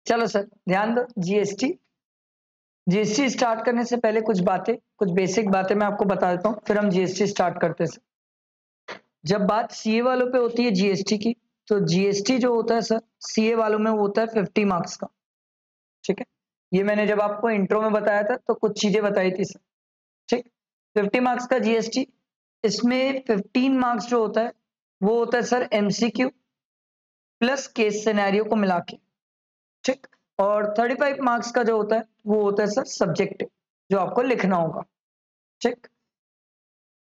चलो सर ध्यान दो। जीएसटी स्टार्ट करने से पहले कुछ बेसिक बातें मैं आपको बता देता हूँ, फिर हम जीएसटी स्टार्ट करते हैं। जब बात सीए वालों पे होती है जीएसटी की, तो जीएसटी जो होता है सर सीए वालों में वो होता है 50 मार्क्स का। ठीक है, ये मैंने जब आपको इंट्रो में बताया था तो कुछ चीजें बताई थी सर। ठीक, 50 मार्क्स का जीएसटी। इसमें 15 मार्क्स जो होता है वो होता है sir MCQ plus case scenario को मिला के। ठीक, और 35 मार्क्स का जो होता है वो होता है सर सब्जेक्टिव, जो आपको लिखना होगा। ठीक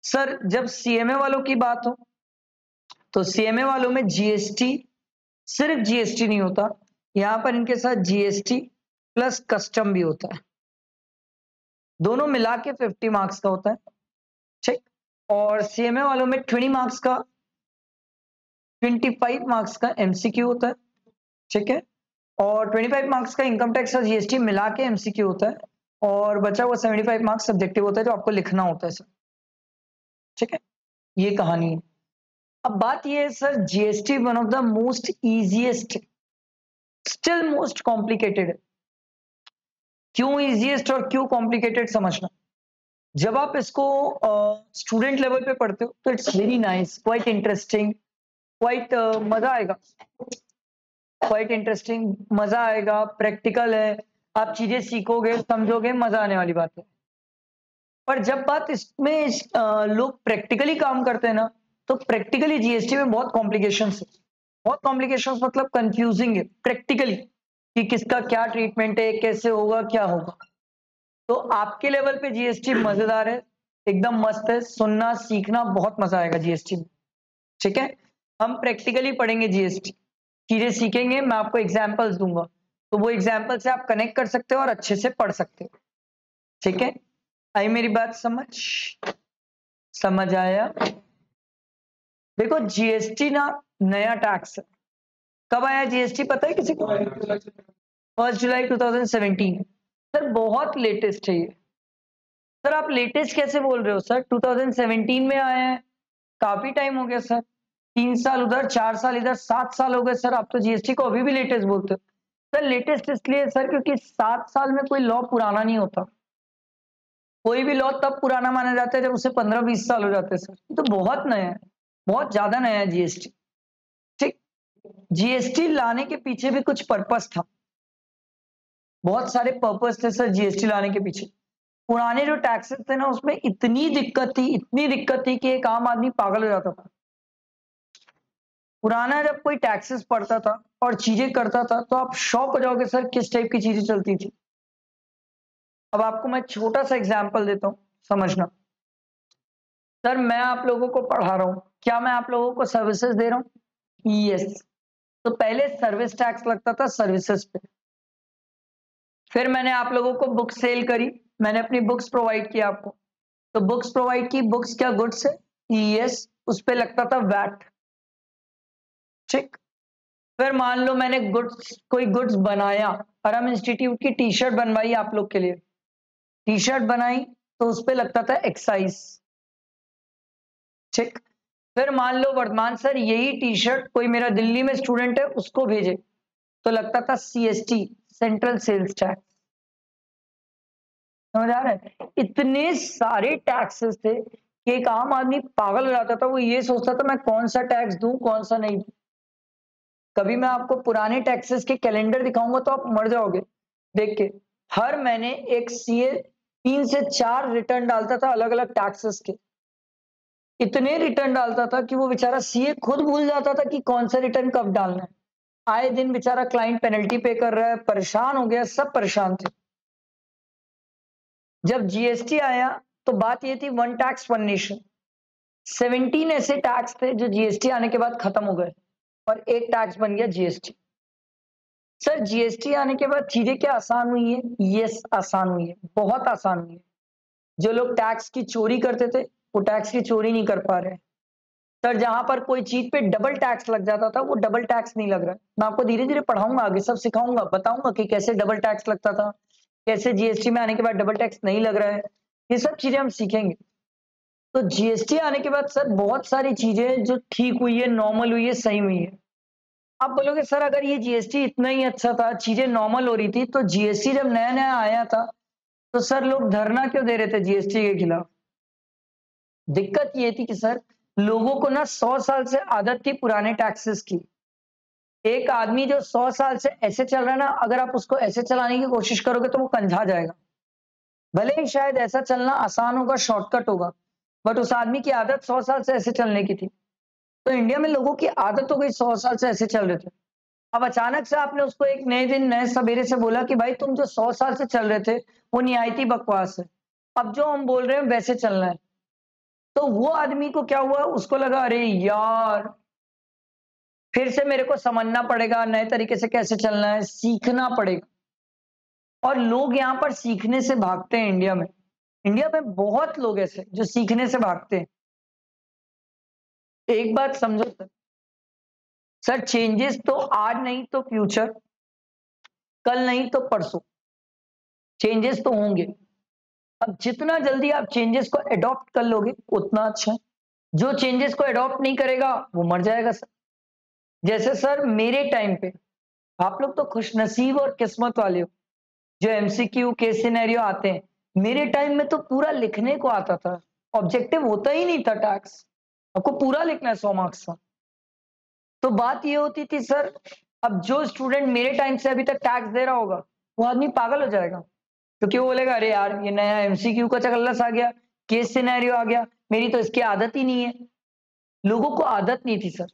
सर, जब सीएमए वालों की बात हो तो सीएमए वालों में जीएसटी, सिर्फ जीएसटी नहीं होता, यहां पर इनके साथ जीएसटी प्लस कस्टम भी होता है, दोनों मिला के 50 मार्क्स का होता है। ठीक, और सीएमए वालों में 25 मार्क्स का एमसीक्यू होता है। ठीक है, और 25 मार्क्स का इनकम टैक्स और जीएसटी मिला के एमसीक्यू होता है, और बचा हुआ 75 मार्क्स सब्जेक्टिव होता है जो आपको लिखना होता है सर। ठीक है, ये कहानी है। अब बात ये है sir, GST one of the most easiest, still most complicated है। क्यों इजीएस्ट और क्यों कॉम्प्लिकेटेड समझना। जब आप इसको स्टूडेंट लेवल पे पढ़ते हो तो it's very nice, quite interesting, quite मजा आएगा, क्वाइट इंटरेस्टिंग, मजा आएगा, प्रैक्टिकल है, आप चीजें सीखोगे, समझोगे, मजा आने वाली बात है। पर जब बात इसमें लोग प्रैक्टिकली काम करते हैं ना, तो प्रैक्टिकली जीएसटी में बहुत कॉम्प्लिकेशंस है। बहुत कॉम्प्लिकेशंस मतलब कंफ्यूजिंग है प्रैक्टिकली, कि किसका क्या ट्रीटमेंट है, कैसे होगा, क्या होगा। तो आपके लेवल पे जीएसटी मजेदार है, एकदम मस्त है, सुनना सीखना बहुत मजा आएगा जीएसटी में। ठीक है, हम प्रैक्टिकली पढ़ेंगे जीएसटी, चीजें सीखेंगे, मैं आपको एग्जांपल्स दूंगा, तो वो एग्जांपल से आप कनेक्ट कर सकते हो और अच्छे से पढ़ सकते हो। ठीक है, आई मेरी बात समझ आया। देखो जीएसटी ना नया टैक्स है। कब आया जीएसटी पता है किसी को? 1 जुलाई 2017। सर बहुत लेटेस्ट है ये। सर आप लेटेस्ट कैसे बोल रहे हो सर, 2017 में आया है, काफी टाइम हो गया सर, 3 साल उधर, 4 साल इधर, 7 साल हो गए सर, आप तो जीएसटी को अभी भी लेटेस्ट बोलते हो। सर लेटेस्ट इसलिए सर क्योंकि 7 साल में कोई लॉ पुराना नहीं होता। कोई भी लॉ तब पुराना माना जाता है जब उसे 15-20 साल हो जाते हैं सर। ये तो बहुत नया है, बहुत ज्यादा नया है जीएसटी। ठीक, जीएसटी लाने के पीछे भी कुछ पर्पस था, बहुत सारे पर्पस थे सर जीएसटी लाने के पीछे। पुराने जो टैक्सेस थे ना उसमें इतनी दिक्कत थी कि एक आम आदमी पागल हो जाता था। पुराना जब कोई टैक्सेस पढ़ता था और चीजें करता था तो आप शॉक हो जाओगे सर किस टाइप की चीजें चलती थी। अब आपको मैं छोटा सा एग्जांपल देता हूं, समझना। सर मैं आप लोगों को पढ़ा रहा हूं, क्या मैं आप लोगों को सर्विसेज दे रहा हूं? यस। तो पहले सर्विस टैक्स लगता था सर्विसेज पे, फिर मैंने आप लोगों को बुक सेल करी, मैंने अपनी बुक्स प्रोवाइड किया आपको, तो बुक्स प्रोवाइड की, बुक्स क्या गुड्स है? यस, उस पे लगता था वैट। ठीक, फिर मान लो मैंने कोई गुड्स बनाया, परम इंस्टीट्यूट की टी शर्ट बनवाई आप लोग के लिए, टी शर्ट बनाई तो उस पे लगता था एक्साइज। ठीक, फिर मान लो वर्तमान सर यही टी शर्ट कोई मेरा दिल्ली में स्टूडेंट है उसको भेजे तो लगता था सीएसटी, सेंट्रल सेल्स टैक्स। समझ आ रहा है? इतने सारे टैक्सेस थे कि एक आम आदमी पागल हो जाता था, वो ये सोचता था मैं कौन सा टैक्स दूं कौन सा नहीं दूं। कभी मैं आपको पुराने टैक्सेस के कैलेंडर दिखाऊंगा तो आप मर जाओगे देख के। हर महीने एक सीए 3 से 4 रिटर्न डालता था अलग अलग टैक्सेस के, इतने रिटर्न डालता था कि वो बेचारा सीए खुद भूल जाता था कि कौन सा रिटर्न कब डालना है। आए दिन बेचारा क्लाइंट पेनल्टी पे कर रहा है, परेशान हो गया, सब परेशान थे। जब जीएसटी आया तो बात ये थी वन टैक्स वन नेशन। 17 ऐसे टैक्स थे जो जीएसटी आने के बाद खत्म हो गए और एक टैक्स बन गया जीएसटी। सर जीएसटी आने के बाद चीजें क्या आसान हुई है? यस आसान हुई है, बहुत आसान हुई है। जो लोग टैक्स की चोरी करते थे वो टैक्स की चोरी नहीं कर पा रहे। सर जहां पर कोई चीज पे डबल टैक्स लग जाता था वो डबल टैक्स नहीं लग रहा है। मैं आपको धीरे धीरे पढ़ाऊंगा, आगे सब सिखाऊंगा, बताऊंगा कि कैसे डबल टैक्स लगता था, कैसे जीएसटी में आने के बाद डबल टैक्स नहीं लग रहा है, ये सब चीजें हम सीखेंगे। तो जीएसटी आने के बाद सर बहुत सारी चीजें जो ठीक हुई है, नॉर्मल हुई है, सही हुई है। आप बोलोगे सर अगर ये जीएसटी इतना ही अच्छा था, चीजें नॉर्मल हो रही थी, तो जीएसटी जब नया नया आया था तो सर लोग धरना क्यों दे रहे थे जीएसटी के खिलाफ? दिक्कत ये थी कि सर लोगों को ना 100 साल से आदत थी पुराने टैक्सेस की। एक आदमी जो 100 साल से ऐसे चल रहा है ना, अगर आप उसको ऐसे चलाने की कोशिश करोगे तो वो कंझा जाएगा। भले ही शायद ऐसा चलना आसान होगा, शॉर्टकट होगा, बट उस आदमी की आदत 100 साल से ऐसे चलने की थी। तो इंडिया में लोगों की आदत हो गई 100 साल से ऐसे चल रहे थे। अब अचानक से आपने उसको एक नए दिन, नए सवेरे से बोला कि भाई तुम जो 100 साल से चल रहे थे, वो निहायती बकवास है। अब जो हम बोल रहे हैं वैसे चलना है। तो वो आदमी को क्या हुआ, उसको लगा अरे यार, फिर से मेरे को समझना पड़ेगा नए तरीके से कैसे चलना है, सीखना पड़ेगा। और लोग यहाँ पर सीखने से भागते हैं इंडिया में। इंडिया में बहुत लोग ऐसे जो सीखने से भागते हैं। एक बात समझो सर, चेंजेस तो आज नहीं तो फ्यूचर, कल नहीं तो परसों, चेंजेस तो होंगे। अब जितना जल्दी आप चेंजेस को अडॉप्ट कर लोगे उतना अच्छा है। जो चेंजेस को अडॉप्ट नहीं करेगा वो मर जाएगा सर। जैसे सर मेरे टाइम पे, आप लोग तो खुशनसीब और किस्मत वाले हो जो एमसीक्यू के सिनेरियो आते हैं। मेरे टाइम में तो पूरा लिखने को आता था, ऑब्जेक्टिव होता ही नहीं था टैक्स, आपको पूरा लिखना है 100 मार्क्स का। तो बात ये होती थी सर, अब जो स्टूडेंट मेरे टाइम से अभी तक टैक्स दे रहा होगा वो आदमी पागल हो जाएगा, क्योंकि वो बोलेगा अरे यार ये नया एमसीक्यू का चकल्लस आ गया, केस सिनेरियो आ गया, मेरी तो इसकी आदत ही नहीं है। लोगों को आदत नहीं थी सर,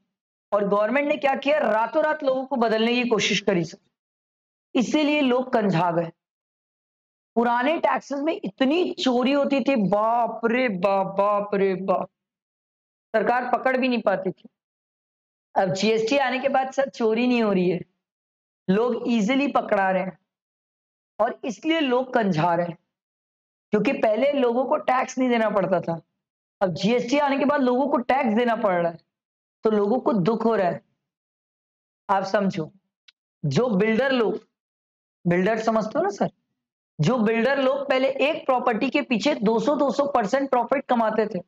और गवर्नमेंट ने क्या किया, रातों रात लोगों को बदलने की कोशिश करी सर, इसीलिए लोग कंझा गए। पुराने टैक्सेस में इतनी चोरी होती थी, बाप रे बाप, बाप रे बाप, सरकार पकड़ भी नहीं पाती थी। अब जीएसटी आने के बाद सर चोरी नहीं हो रही है, लोग इजीली पकड़ा रहे हैं, और इसलिए लोग कंझा रहे हैं, क्योंकि पहले लोगों को टैक्स नहीं देना पड़ता था। अब जीएसटी आने के बाद लोगों को टैक्स देना पड़ रहा है, तो लोगों को दुख हो रहा है। आप समझो, जो बिल्डर लोग, बिल्डर समझते हो ना सर, जो बिल्डर लोग पहले एक प्रॉपर्टी के पीछे 200-200% प्रॉफिट कमाते थे,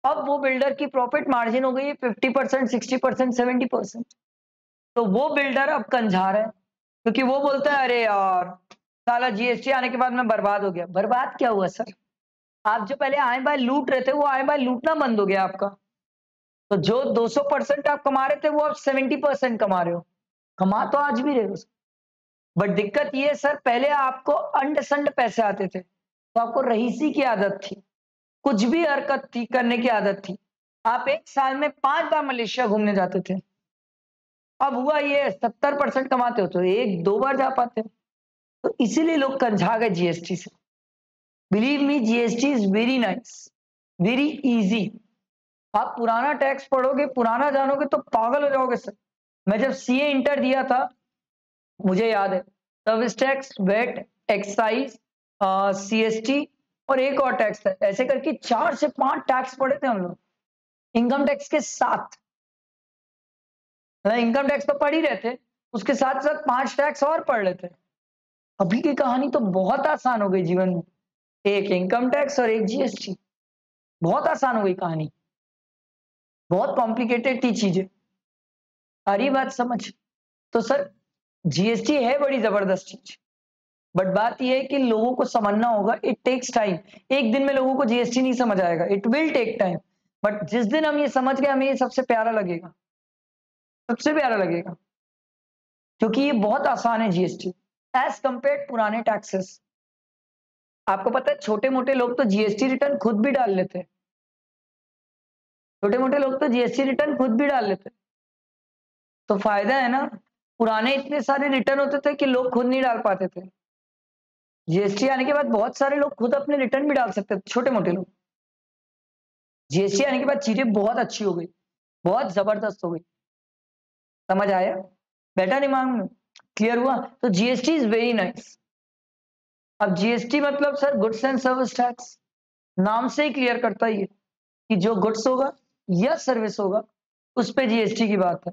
अब वो बिल्डर की प्रॉफिट मार्जिन हो गई है 50%, 60%, 70%। तो वो बिल्डर अब कंझा रहा है, क्योंकि वो बोलता है अरे यार साला जीएसटी आने के बाद मैं बर्बाद हो गया। बर्बाद क्या हुआ सर, आप जो पहले आए बाय लूट रहे थे वो आए बाय लूटना बंद हो गया आपका। तो जो 200% आप कमा रहे थे वो अब 70% कमा रहे हो, कमा तो आज भी रहे हो। बट दिक्कत ये है सर, पहले आपको अंड संड पैसे आते थे, तो आपको रईसी की आदत थी, कुछ भी हरकत थी करने की आदत थी। आप एक साल में 5 बार मलेशिया घूमने जाते थे। अब हुआ ये 70% कमाते हो तो 1-2 बार जा पाते हो। तो इसीलिए लोग कंझा गए जीएसटी से। Believe me, GST is very nice, very easy. आप पुराना टैक्स पढ़ोगे, पुराना जानोगे तो पागल हो जाओगे सर। मैं जब सीए इंटर दिया था, मुझे याद है, service tax, VAT, excise, CST और एक और टैक्स था, ऐसे करके 4 से 5 टैक्स पढ़े थे हम लोग इनकम टैक्स के साथ। इनकम टैक्स तो पढ़ ही रहे थे, उसके साथ साथ 5 टैक्स और पढ़ लेते। अभी की कहानी तो बहुत आसान हो गई जीवन में, एक इनकम टैक्स और एक जीएसटी, बहुत आसान हो गई कहानी। बहुत कॉम्प्लिकेटेड थी चीजें, सारी बात समझ। तो सर जीएसटी है बड़ी जबरदस्त चीज, बट बात यह है कि लोगों को समझना होगा, इट टेक्स टाइम। एक दिन में लोगों को जीएसटी नहीं समझ आएगा, it will take time. But जिस दिन हम ये समझ गए, हमें ये सबसे प्यारा लगेगा, सबसे प्यारा लगेगा, क्योंकि ये बहुत आसान है जीएसटी एज कंपेयर पुराने टैक्सेस। आपको पता है छोटे मोटे लोग तो जीएसटी रिटर्न खुद भी डाल लेते हैं, छोटे मोटे लोग तो जीएसटी रिटर्न खुद भी डाल लेते हैं। तो फायदा है ना, पुराने इतने सारे रिटर्न होते थे कि लोग खुद नहीं डाल पाते थे। जीएसटी आने के बाद बहुत सारे लोग खुद अपने रिटर्न भी डाल सकते थे, छोटे मोटे लोग। जीएसटी आने के बाद चीजें बहुत अच्छी हो गई, बहुत जबरदस्त हो गई। समझ आया, बैठा दिमाग में, क्लियर हुआ? तो जीएसटी इज वेरी नाइस। अब जीएसटी मतलब sir goods and service tax, नाम से ही क्लियर करता ही है कि जो गुड्स होगा या सर्विस होगा उस पे जीएसटी की बात है।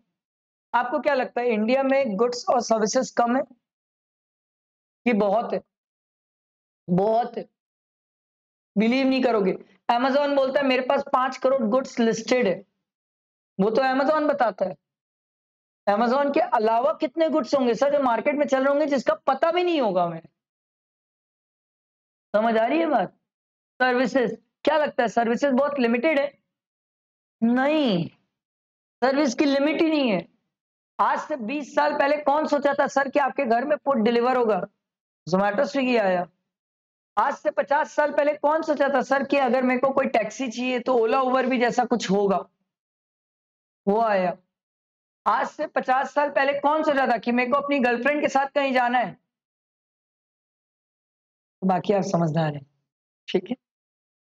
आपको क्या लगता है इंडिया में गुड्स और सर्विसेज कम है कि बहुत है? बहुत है, बिलीव नहीं करोगे। अमेज़न बोलता है मेरे पास 5 करोड़ गुड्स लिस्टेड है, वो तो अमेज़न बताता है। अमेजोन के अलावा कितने गुड्स होंगे सर जो मार्केट में चल रहे होंगे जिसका पता भी नहीं होगा हमें? समझ आ रही है बात? सर्विसेज, क्या लगता है सर्विसेज बहुत लिमिटेड है? नहीं, सर्विस की लिमिट ही नहीं है। आज से 20 साल पहले कौन सोचा था सर कि आपके घर में फूड डिलीवर होगा? जोमेटो स्विगी आया। आज से 50 साल पहले कौन सोचा था सर कि अगर मेरे को कोई टैक्सी चाहिए तो ओला उबर भी जैसा कुछ होगा? वो आया। आज से 50 साल पहले कौन सोचा था कि मेरे को अपनी गर्लफ्रेंड के साथ कहीं जाना है? बाकी आप समझदार हैं, ठीक है?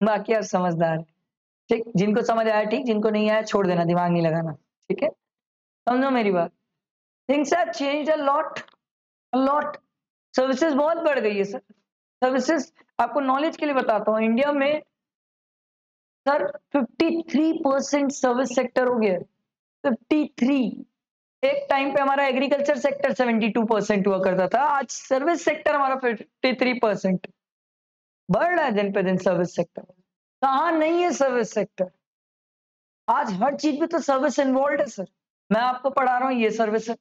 बाकी आप समझदार हैं, ठीक? जिनको समझ आया ठीक, जिनको नहीं आया छोड़ देना, दिमाग नहीं लगाना, ठीक है? समझो मेरी बात। Things have changed a lot. Services बहुत बढ़ गई है सर। सर्विसेज आपको नॉलेज के लिए बताता हूँ, इंडिया में सर 53% सर्विस सेक्टर हो गया। 53। एक टाइम पे हमारा एग्रीकल्चर सेक्टर 72% हुआ करता था, आज सर्विस सेक्टर हमारा 53% बढ़ रहा है दिन पे दिन। सर्विस सेक्टर कहाँ नहीं है सर्विस सेक्टर? आज हर चीज में तो सर्विस इन्वॉल्व है सर। मैं आपको पढ़ा रहा हूँ, ये सर्विस है।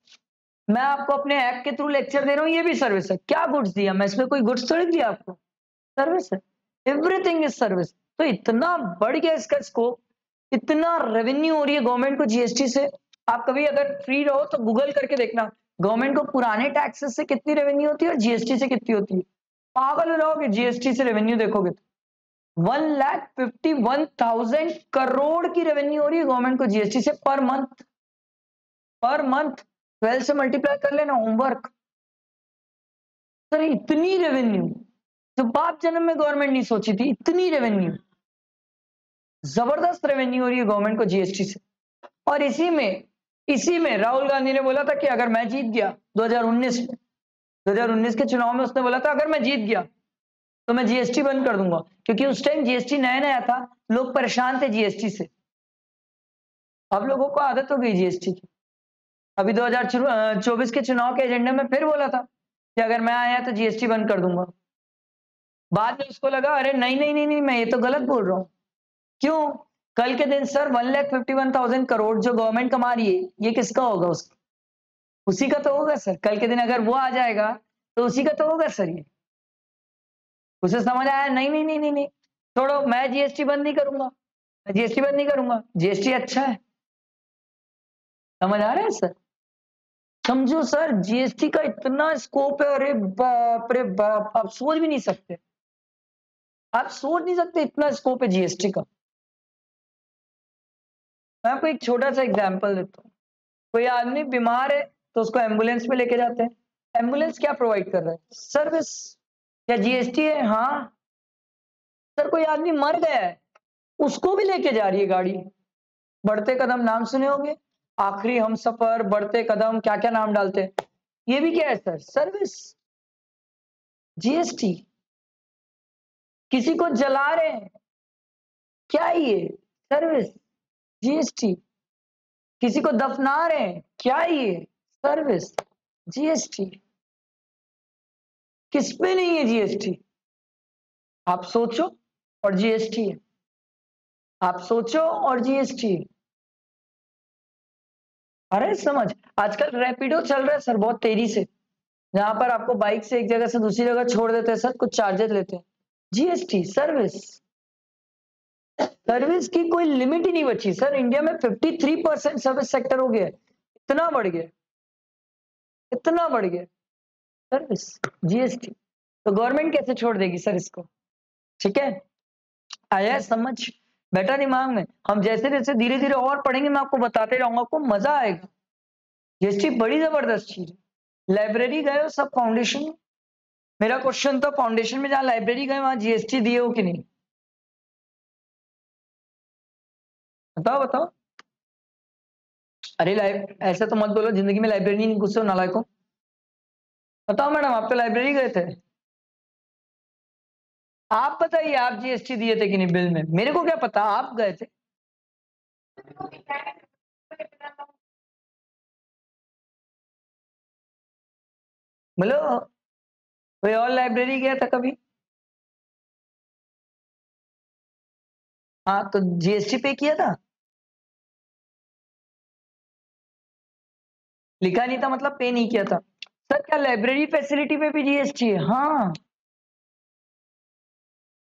मैं आपको अपने ऐप के थ्रू लेक्चर दे रहा हूँ, ये भी सर्विस है। क्या गुड्स दिया मैं इसमें? कोई गुड्स थोड़ी दिया आपको, सर्विस है। Everything is service. तो इतना बढ़ गया इसका स्कोप, इतना रेवेन्यू हो रही है गवर्नमेंट को जीएसटी से। आप कभी अगर फ्री रहो तो गूगल करके देखना गवर्नमेंट को पुराने टैक्सेस से कितनी रेवेन्यू होती है और जीएसटी से कितनी होती है। पागल हो जाओगे जीएसटी से रेवेन्यू देखोगे तो। 1,51,000 करोड़ की रेवेन्यू हो रही है गवर्नमेंट को जीएसटी से पर मंथ। 12 से मल्टीप्लाई कर लेना, होमवर्क। सर इतनी रेवेन्यू जो बाप जन्म में गवर्नमेंट नहीं सोची थी, इतनी रेवेन्यू, जबरदस्त रेवेन्यू हो रही है गवर्नमेंट को जीएसटी से। और इसी में राहुल गांधी ने बोला था कि अगर मैं जीत गया 2019 के चुनाव में उसने बोला था अगर मैं जीत गया तो मैं जीएसटी बंद कर दूंगा, क्योंकि उस टाइम जीएसटी नया नया था, लोग परेशान थे जीएसटी से। अब लोगों को आदत हो गई जीएसटी की। अभी 2024 के चुनाव के एजेंडे में फिर बोला था कि अगर मैं आया तो जीएसटी बंद कर दूंगा। बाद में उसको लगा अरे नहीं नहीं नहीं नहीं, मैं ये तो गलत बोल रहा हूँ। क्यों? कल के दिन सर 1,51,000 करोड़ जो गवर्नमेंट कमा रही है, ये किसका होगा? उसका, उसी का तो होगा सर। कल के दिन अगर वो आ जाएगा तो उसी का तो होगा सर। ये उसे समझ आया? नहीं नहीं नहीं नहीं नहीं, छोड़ो, मैं जीएसटी बंद नहीं करूंगा, मैं जीएसटी बंद नहीं करूंगा, जीएसटी अच्छा है। समझ आ रहा है सर? समझो सर, जीएसटी का इतना स्कोप है, अरे बाप रे बाप, आप सोच भी नहीं सकते, आप सोच नहीं सकते इतना स्कोप है जीएसटी का। मैं आपको एक छोटा सा एग्जांपल देता हूँ। कोई आदमी बीमार है तो उसको एम्बुलेंस में लेके जाते हैं। एम्बुलेंस क्या प्रोवाइड कर रहा है? सर्विस। क्या जीएसटी है? हाँ सर। कोई आदमी मर गया है, उसको भी लेके जा रही है गाड़ी। बढ़ते कदम नाम सुने होंगे, आखिरी हम सफर, बढ़ते कदम, क्या क्या नाम डालते हैं। ये भी क्या है सर? Service, GST. किसी को जला रहे हैं, क्या ये? Service, GST. किसी को दफना रहे हैं, क्या ये? Service, GST. किस पे नहीं है जीएसटी? आप सोचो और जीएसटी है। आप सोचो और जीएसटी। अरे समझ, आजकल रैपिडो चल रहा है सर बहुत तेजी से, जहां पर आपको बाइक से एक जगह से दूसरी जगह छोड़ देते हैं सर, कुछ चार्जेस लेते हैं। GST, service. सर्विस की कोई लिमिट ही नहीं बची सर। इंडिया में 53% सर्विस सेक्टर हो गया, इतना बढ़ गया, इतना बढ़ गया। Service, GST. तो गवर्नमेंट कैसे छोड़ देगी सर इसको? ठीक है, आया समझ? बेटा दिमाग में। हम जैसे जैसे धीरे धीरे और पढ़ेंगे, मैं आपको बताते रहूंगा, आपको मजा आएगा। जीएसटी बड़ी जबरदस्त चीज है। लाइब्रेरी गए हो सब फाउंडेशन में? मेरा क्वेश्चन था फाउंडेशन में जहां लाइब्रेरी गए वहां जीएसटी दिए हो कि नहीं? बताओ बताओ। अरे ऐसा तो मत बोलो जिंदगी में लाइब्रेरी नहीं घुसे हो नालायकों। बताओ मैडम, आप तो लाइब्रेरी गए थे। आप बताइए, आप जीएसटी दिए थे कि नहीं बिल में? मेरे को क्या पता, आप गए थे। बोलो, कोई और लाइब्रेरी गया था कभी? हाँ तो जीएसटी पे किया था। लिखा नहीं था मतलब पे नहीं किया था। सर क्या लाइब्रेरी फैसिलिटी पे भी जीएसटी है? हाँ।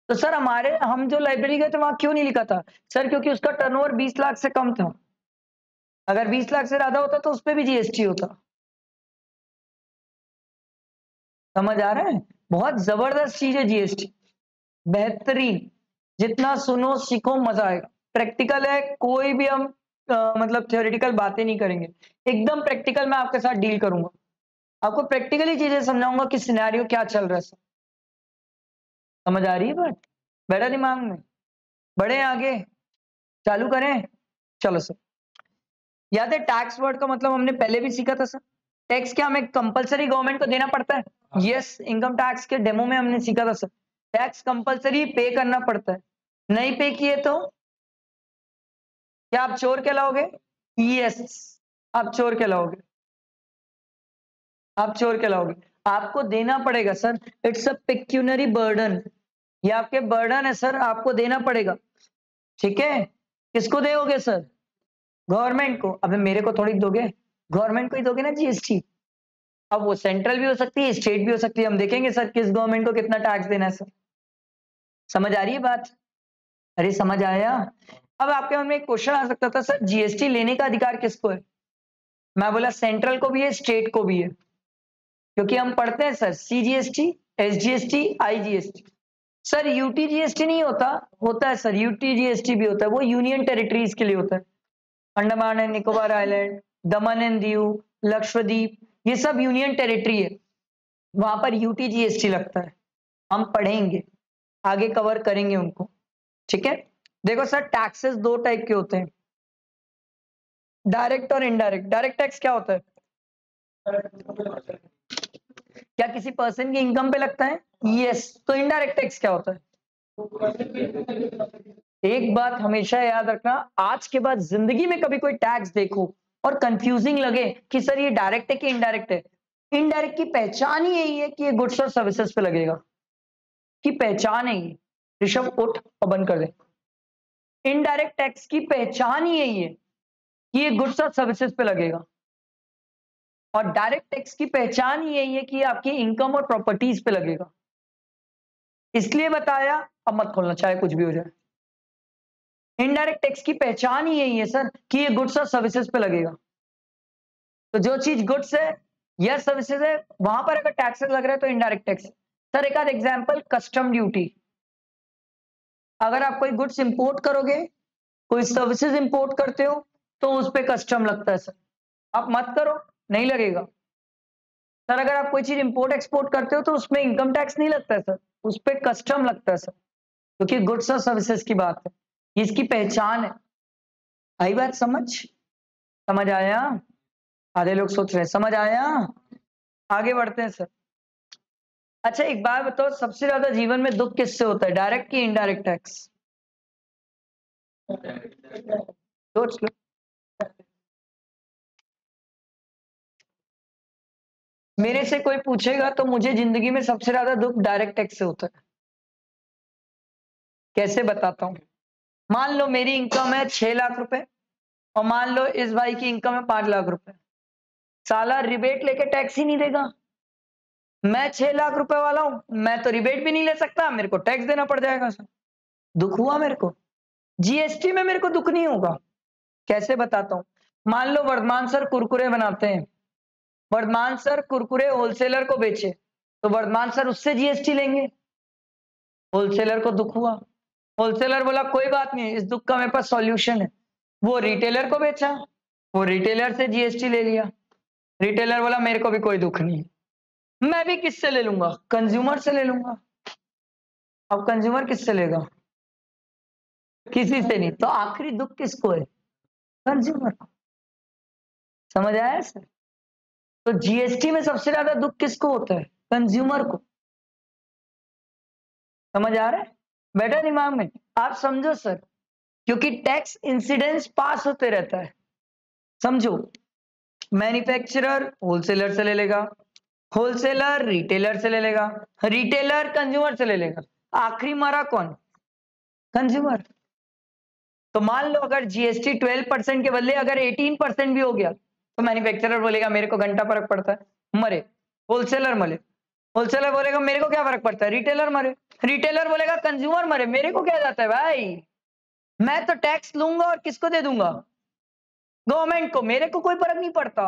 तो सर हम जो लाइब्रेरी गए थे वहां क्यों नहीं लिखा था? सर क्योंकि उसका टर्नओवर 20 लाख से कम था। अगर 20 लाख से ज्यादा होता तो उस पर भी जीएसटी होता। समझ आ रहा है? बहुत जबरदस्त चीज है जीएसटी, बेहतरीन। जितना सुनो सीखो मजा आएगा। प्रैक्टिकल है, कोई भी हम मतलब थियोरेटिकल बातें नहीं करेंगे, एकदम प्रैक्टिकल मैं आपके साथ डील करूंगा। आपको प्रैक्टिकली चीजें समझाऊंगा कि सिनेरियो क्या चल रहा है। समझ आ रही है बात? बैठा दिमाग में? बढ़े आगे, चालू करें? चलो सर, याद है टैक्स वर्ड का मतलब हमने पहले भी सीखा था सर। टैक्स क्या हमें कंपलसरी गवर्नमेंट को देना पड़ता है? यस, इनकम टैक्स के डेमो में हमने सीखा था सर। टैक्स कंपलसरी पे करना पड़ता है, नहीं पे किए तो क्या आप चोर कहलाओगे? यस, आप चोर कहलाओगे, आप चोर कहलाओगे। आपको देना पड़ेगा sir, it's a pecuniary burden, ये आपके बर्डन है सर, आपको देना पड़ेगा। ठीक है, किसको दोगे सर? गवर्नमेंट को। अबे मेरे को थोड़ी दोगे, गवर्नमेंट को ही दोगे ना जीएसटी। अब वो सेंट्रल भी हो सकती है, स्टेट भी हो सकती है, हम देखेंगे सर किस गवर्नमेंट को कितना टैक्स देना है सर। समझ आ रही है बात? अरे समझ आया? अब आपके मन में एक क्वेश्चन आ सकता था सर जीएसटी लेने का अधिकार किसको है? मैं बोला सेंट्रल को भी है, स्टेट को भी है, क्योंकि हम पढ़ते हैं sir CGST, SGST, IGST. Sir UTGST नहीं होता, होता है सर यूटीजीएसटी भी होता है, वो यूनियन टेरिटरीज के लिए होता है। Andaman and Nicobar island, Daman and Diu, Lakshadweep, ये सब यूनियन टेरिटरी है, वहां पर यूटीजीएसटी लगता है। हम पढ़ेंगे, आगे कवर करेंगे उनको। ठीक है, देखो सर टैक्सेस दो टाइप के होते हैं, डायरेक्ट और इनडायरेक्ट। डायरेक्ट टैक्स क्या होता है? क्या किसी पर्सन की इनकम पे लगता है? यस। तो इनडायरेक्ट टैक्स क्या होता है? एक बात हमेशा याद रखना, आज के बाद जिंदगी में कभी कोई टैक्स देखो और कंफ्यूजिंग लगे कि सर ये डायरेक्ट है कि इनडायरेक्ट है, इनडायरेक्ट की पहचान ही यही है कि ये गुड्स और सर्विसेज पे लगेगा, की पहचान है ये। ऋषभ उठ और बंद कर दे। इनडायरेक्ट टैक्स की पहचान ही यही है कि ये गुड्स और सर्विसेज पे लगेगा, और डायरेक्ट टैक्स की पहचान ही यही है कि ये आपकी इनकम और प्रॉपर्टीज पे लगेगा। इसलिए बताया, अब मत खोलना चाहे कुछ भी हो जाए। इनडायरेक्ट टैक्स की पहचान ही यही है सर कि ये गुड्स और सर्विसेज पे लगेगा। तो जो चीज गुड्स है या सर्विसेज है, वहां पर अगर टैक्सेस लग रहा है तो इनडायरेक्ट टैक्स। सर एक आध एग्जांपल, कस्टम ड्यूटी। अगर आप कोई गुड्स इंपोर्ट करोगे, कोई सर्विसेज इंपोर्ट करते हो, तो उस पर कस्टम लगता है सर। आप मत करो, नहीं लगेगा सर। अगर आप कोई चीज इंपोर्ट एक्सपोर्ट करते हो तो उसमें इनकम टैक्स नहीं लगता है सर, उस पर कस्टम लगता है सर, क्योंकि गुड्स और सर्विसेज की बात है, ये इसकी पहचान है। आई बात समझ? समझ आया? आधे लोग सोच रहे हैं समझ आया। आगे बढ़ते हैं सर। अच्छा एक बात बताओ, सबसे ज्यादा जीवन में दुख किससे होता है, डायरेक्ट की इनडायरेक्ट टैक्स? सोच लो। मेरे से कोई पूछेगा तो मुझे जिंदगी में सबसे ज्यादा दुख डायरेक्ट टैक्स से होता है। कैसे बताता हूं? मान लो मेरी इनकम है 6 लाख रुपए, और मान लो इस भाई की इनकम है 5 लाख रुपए। साला रिबेट लेके टैक्स ही नहीं देगा। मैं 6 लाख रुपए वाला हूं, मैं तो रिबेट भी नहीं ले सकता, मेरे को टैक्स देना पड़ जाएगा सर। दुख हुआ मेरे को। जीएसटी में मेरे को दुख नहीं होगा। कैसे बताता हूं? मान लो वर्धमान सर कुरकुरे बनाते हैं, वर्धमान सर कुरकुरे होलसेलर को बेचे, तो वर्धमान सर उससे जीएसटी लेंगे। होलसेलर को दुख हुआ, होलसेलर बोला कोई बात नहीं, इस दुख का मेरे पास सॉल्यूशन है। वो रिटेलर को बेचा, वो रिटेलर से जीएसटी ले लिया। रिटेलर बोला मेरे को भी कोई दुख नहीं है, मैं भी किससे ले लूंगा? कंज्यूमर से ले लूंगा। अब कंज्यूमर किससे लेगा? किसी से नहीं, तो आखिरी दुख किसको है? कंज्यूमर को। समझ आया सर? तो जीएसटी में सबसे ज्यादा दुख किसको होता है? कंज्यूमर को। समझ आ रहा है? बेटा दिमाग में आप समझो सर, क्योंकि टैक्स इंसिडेंस पास होते रहता है। समझो, मैन्युफैक्चरर होलसेलर से ले लेगा, होलसेलर रिटेलर से ले लेगा, रिटेलर कंज्यूमर से ले लेगा, आखिरी मरा कौन? कंज्यूमर। तो मान लो अगर जीएसटी 12% के बदले अगर 18% भी हो गया, तो मैन्युफैक्चरर बोलेगा मेरे को घंटा फर्क पड़ता है, मरे। होलसेलर मरे, होलसेलर बोलेगा मेरे को क्या फर्क पड़ता है, रिटेलर मरे। रिटेलर बोलेगा कंज्यूमर मरे, मेरे को क्या जाता है भाई, मैं तो टैक्स लूंगा और किसको दे दूंगा, गवर्नमेंट को, मेरे को कोई फर्क नहीं पड़ता।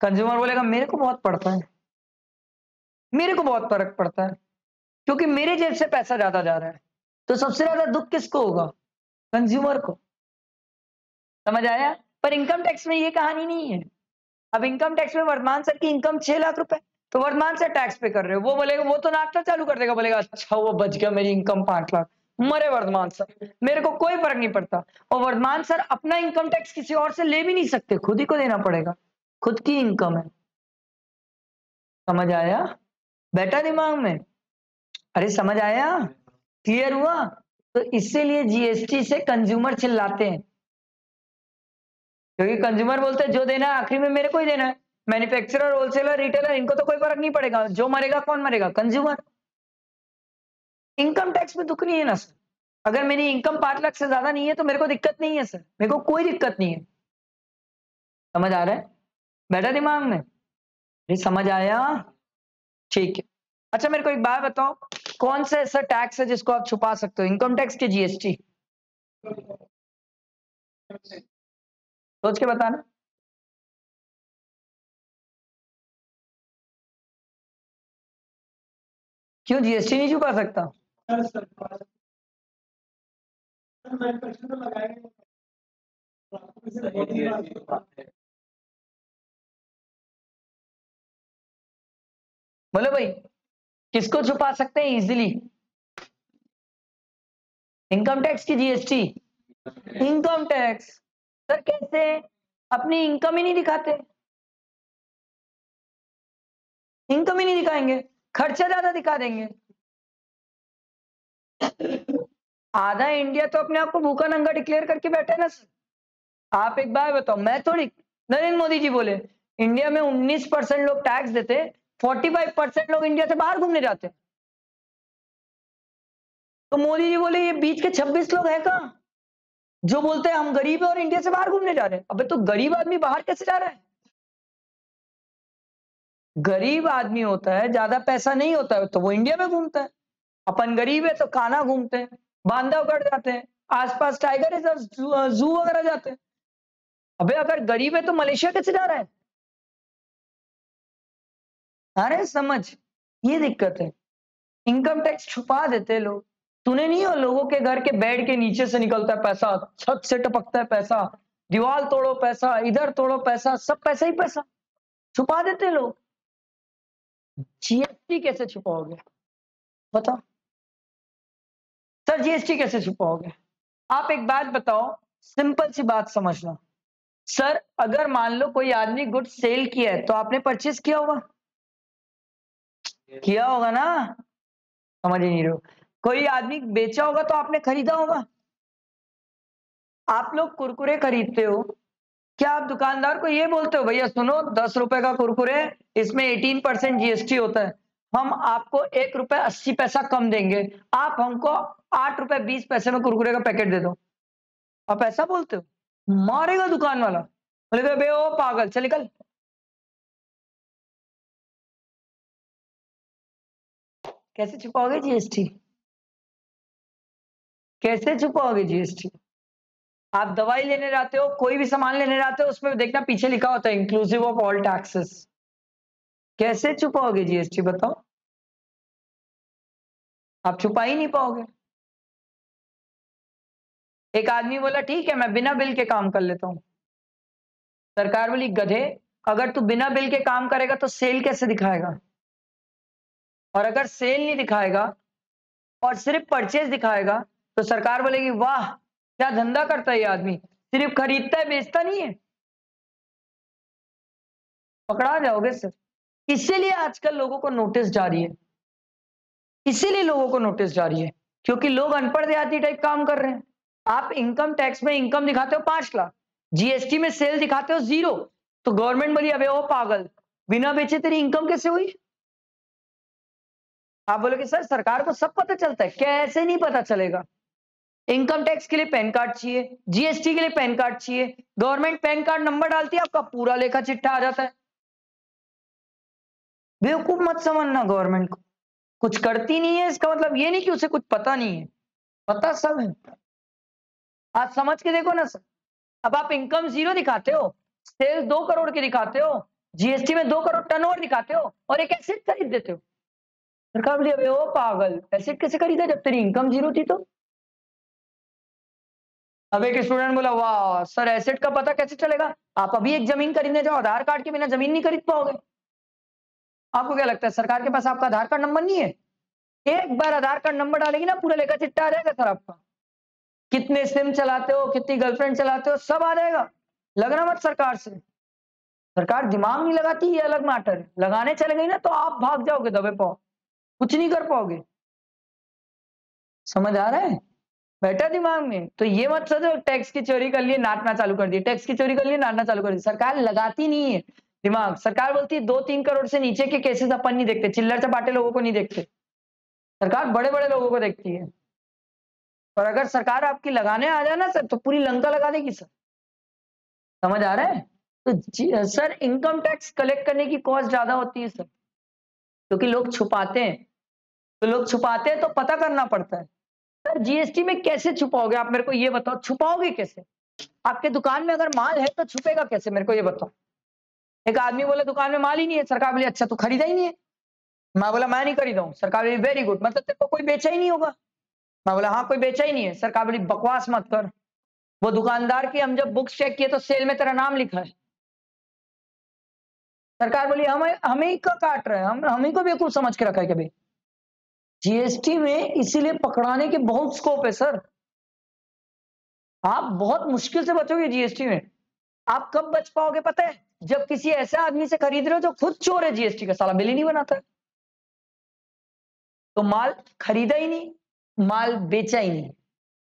कंज्यूमर बोलेगा मेरे को बहुत पड़ता है, मेरे को बहुत फर्क पड़ता है, क्योंकि मेरे जेब से पैसा ज्यादा जा रहा है। तो सबसे ज्यादा दुख किसको होगा, कंज्यूमर को। समझ आया। पर इनकम टैक्स में ये कहानी नहीं है। अब इनकम टैक्स में वर्तमान सर की इनकम 6 लाख रुपए, तो वर्तमान सर टैक्स पे कर रहे हो, वो बोलेगा, वो तो नाटक चालू कर देगा, बोलेगा अच्छा वो बच गया, मेरी इनकम 5 लाख, मरे वर्तमान सर, मेरे को कोई फर्क नहीं पड़ता। और वर्तमान सर अपना इनकम टैक्स किसी और से ले भी नहीं सकते, खुद ही को देना पड़ेगा, खुद की इनकम है। समझ आया, बैठा दिमाग में, अरे समझ आया, क्लियर हुआ। तो इसीलिए जीएसटी से कंज्यूमर चिल्लाते हैं, क्योंकि कंज्यूमर बोलते हैं जो देना है आखिरी में मेरे को ही देना है। मैन्युफैक्चरर, होलसेलर, रिटेलर, इनको तो कोई फर्क नहीं पड़ेगा, जो मरेगा कौन मरेगा, कंज्यूमर। इनकम टैक्स में दुख नहीं है ना सर, अगर मेरी इनकम 5 लाख से ज्यादा नहीं है तो मेरे को दिक्कत नहीं है सर, मेरे को कोई दिक्कत नहीं है। समझ आ रहा है, बैठा दिमाग में, ये समझ आया, ठीक है। अच्छा मेरे को एक बात बताओ, कौन सा ऐसा टैक्स है जिसको आप छुपा सकते हो, इनकम टैक्स के जीएसटी, सोच के बताना। क्यों जीएसटी नहीं छुपा सकता, बोलो भाई, किसको छुपा सकते हैं इजीली, इनकम टैक्स की जीएसटी, इनकम टैक्स। सर कैसे, अपनी इनकम ही नहीं दिखाते, इनकम ही नहीं दिखाएंगे, खर्चा ज्यादा दिखा देंगे। आधा इंडिया तो अपने आप को भूखा नंगा डिक्लेयर करके बैठे है ना सर। आप एक बार बताओ, मैं थोड़ी, नरेंद्र मोदी जी बोले इंडिया में 19% लोग टैक्स देते, 45% लोग इंडिया से बाहर घूमने जाते। तो मोदी जी बोले ये बीच के 26 लोग हैं कहां, जो बोलते हैं हम गरीब है और इंडिया से बाहर घूमने जा रहे हैं। अबे तो गरीब आदमी बाहर कैसे जा रहा है, गरीब आदमी होता है, ज्यादा पैसा नहीं होता है तो वो इंडिया में घूमता है। अपन गरीब है तो कान्हा घूमते हैं, बांधवगढ़ जाते हैं, आसपास टाइगर रिजर्व, जू वगैरह जाते हैं। अबे अगर गरीब है तो मलेशिया कैसे जा रहा है, अरे समझ, ये दिक्कत है। इनकम टैक्स छुपा देते लोग, सुने नहीं हो लोगों के घर के बेड के नीचे से निकलता है पैसा, छत से टपकता है पैसा, दीवार तोड़ो पैसा, इधर तोड़ो पैसा, सब पैसा ही पैसा, छुपा देते लोग। जीएसटी कैसे छुपाओगे बताओ, सर जीएसटी कैसे छुपाओगे। आप एक बात बताओ, सिंपल सी बात समझना, सर अगर मान लो कोई आदमी गुड सेल किया है तो आपने परचेज किया होगा, किया होगा ना, समझ ही नहीं रहे हो। कोई आदमी बेचा होगा तो आपने खरीदा होगा। आप लोग कुरकुरे खरीदते हो, क्या आप दुकानदार को ये बोलते हो भैया सुनो 10 रुपए का कुरकुरे, इसमें 18% जीएसटी होता है, हम आपको 1 रुपए 80 पैसा कम देंगे, आप हमको 8 रुपए 20 पैसे में कुरकुरे का पैकेट दे दो, आप ऐसा बोलते हो, मारेगा दुकान वाला, बोलेगा बे ओ पागल चल निकल। कैसे छुपाओगे जीएसटी, कैसे छुपाओगे जीएसटी। आप दवाई लेने जाते हो, कोई भी सामान लेने जाते हो, उसमें देखना पीछे लिखा होता है इंक्लूसिव ऑफ ऑल टैक्सेस, कैसे छुपाओगे जीएसटी बताओ, आप छुपा ही नहीं पाओगे। एक आदमी बोला ठीक है मैं बिना बिल के काम कर लेता हूं, सरकार बोली गधे, अगर तू बिना बिल के काम करेगा तो सेल कैसे दिखाएगा, और अगर सेल नहीं दिखाएगा और सिर्फ परचेज दिखाएगा तो सरकार बोलेगी वाह क्या धंधा करता है ये आदमी, सिर्फ खरीदता है बेचता नहीं है, पकड़ा जाओगे सर। इसीलिए आजकल लोगों को नोटिस जारी है, इसीलिए लोगों को नोटिस जारी है, क्योंकि लोग अनपढ़ देहाती टाइप काम कर रहे हैं। आप इनकम टैक्स में इनकम दिखाते हो 5 लाख, जीएसटी में सेल दिखाते हो 0, तो गवर्नमेंट बोली अबे ओ पागल, बिना बेचे तेरी इनकम कैसे हुई। आप बोलोगे सर सरकार को सब पता चलता है, कैसे नहीं पता चलेगा, इनकम टैक्स के लिए पैन कार्ड चाहिए, जीएसटी के लिए पैन कार्ड चाहिए, गवर्नमेंट पैन कार्ड नंबर डालती है, आपका पूरा लेखा चिट्ठा आ जाता है। बेवकूफ मत समझना गवर्नमेंट को, कुछ करती नहीं है इसका मतलब ये नहीं कि उसे कुछ पता नहीं है, पता सब है। आप समझ के देखो ना सर, अब आप इनकम 0 दिखाते हो, सेल्स 2 करोड़ की दिखाते हो, जीएसटी में 2 करोड़ टर्नओवर दिखाते हो और एक एसेट खरीद देते हो। सरकार बोली अबे ओ पागल, एसेट कैसे खरीदा जब तेरी इनकम 0 थी तो? अब एक स्टूडेंट बोला वाह सर एसेट का पता कैसे चलेगा? आप अभी एक जमीन खरीदने जाओ, आधार कार्ड के बिना जमीन नहीं खरीद पाओगे। आपको क्या लगता है सरकार के पास आपका आधार कार्ड नंबर नहीं है? एक बार आधार कार्ड नंबर डालेगी ना पूरा लेखा चिट्ठा आ जाएगा सर आपका। कितने सिम चलाते हो, कितनी गर्लफ्रेंड चलाते हो, सब आ जाएगा। लगना मत सरकार से, सरकार दिमाग नहीं लगाती, ये अलग मैटर है। लगाने चले गई ना तो आप भाग जाओगे दबे पाओ, कुछ नहीं कर पाओगे। समझ आ रहा है? बैठा दिमाग में। तो ये मत सोचो टैक्स की चोरी कर लिए नाचना चालू कर दिए, टैक्स की चोरी कर लिए नाचना चालू कर दिए। सरकार लगाती नहीं है दिमाग। सरकार बोलती है 2-3 करोड़ से नीचे के केसेस अपन नहीं देखते, चिल्लर चपाटे लोगों को नहीं देखते, सरकार बड़े बड़े लोगों को देखती है। और अगर सरकार आपकी लगाने आ जाए ना सर तो पूरी लंका लगा देगी सर। समझ आ रहा है? तो सर इनकम टैक्स कलेक्ट करने की कॉस्ट ज्यादा होती है सर, क्योंकि लोग छुपाते हैं। तो लोग छुपाते हैं तो पता करना पड़ता है। सर जीएसटी में कैसे छुपाओगे आप मेरे को ये बताओ, छुपाओगे कैसे? आपके दुकान में अगर माल है तो छुपेगा कैसे, मेरे को ये बताओ। एक आदमी बोले दुकान में माल ही नहीं है, सरकार बोली अच्छा तू खरीदा ही नहीं है। मैं बोला मैं नहीं खरीदा हूँ, सरकार बोली वेरी गुड, मतलब तेरे को कोई बेचा ही नहीं होगा। मैं बोला हाँ कोई बेचा ही नहीं है। सरकार बोली बकवास मत कर, वो दुकानदार की हम जब बुक्स चेक किए तो सेल में तेरा नाम लिखा है। सरकार बोली हमें ही काट रहे हैं, हम ही को बेवकूफ समझ के रखा है कभी। जीएसटी में इसीलिए पकड़ाने के बहुत स्कोप है सर। आप बहुत मुश्किल से बचोगे जीएसटी में। आप कब बच पाओगे पता है? जब किसी ऐसे आदमी से खरीद रहे हो जो खुद चोर है जीएसटी का, साला बिल ही नहीं बनाता है। तो माल खरीदा ही नहीं, माल बेचा ही नहीं,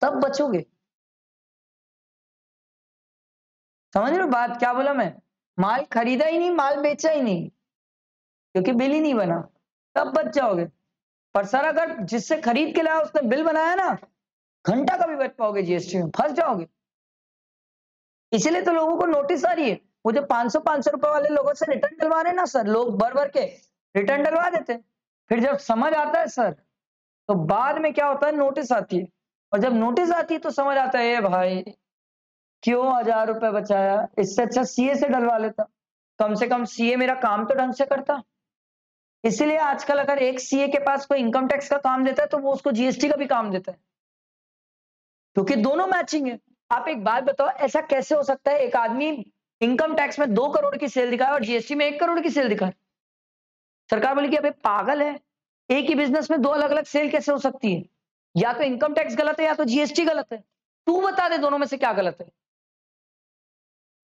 तब बचोगे। समझ रहे हो बात क्या बोला मैं? माल खरीदा ही नहीं, माल बेचा ही नहीं, क्योंकि बिल ही नहीं बना, तब बच जाओगे। पर सर अगर जिससे खरीद के लाया उसने बिल बनाया ना, घंटा का भी बच पाओगे जीएसटी में, फंस जाओगे। इसीलिए तो लोगों को नोटिस आ रही है। वो जो 500 रुपए वाले लोगों से रिटर्न डलवा रहे ना सर, लोग भर भर के रिटर्न डलवा देते, फिर जब समझ आता है सर तो बाद में क्या होता है, नोटिस आती है। और जब नोटिस आती है तो समझ आता है ये भाई क्यों 1000 रुपए बचाया, इससे अच्छा सीए से डलवा लेता, कम से कम सीए मेरा काम तो ढंग से करता। इसीलिए आजकल अगर एक सीए के पास कोई इनकम टैक्स का काम देता है तो वो उसको जीएसटी का भी काम देता है, क्योंकि दोनों मैचिंग है। आप एक बात बताओ ऐसा कैसे हो सकता है एक आदमी इनकम टैक्स में 2 करोड़ की सेल दिखाए और जीएसटी में 1 करोड़ की सेल दिखाए? सरकार बोली कि अबे पागल है, एक ही बिजनेस में 2 अलग अलग सेल कैसे हो सकती है? या तो इनकम टैक्स गलत है या तो जीएसटी गलत है, तू बता दे दोनों में से क्या गलत है।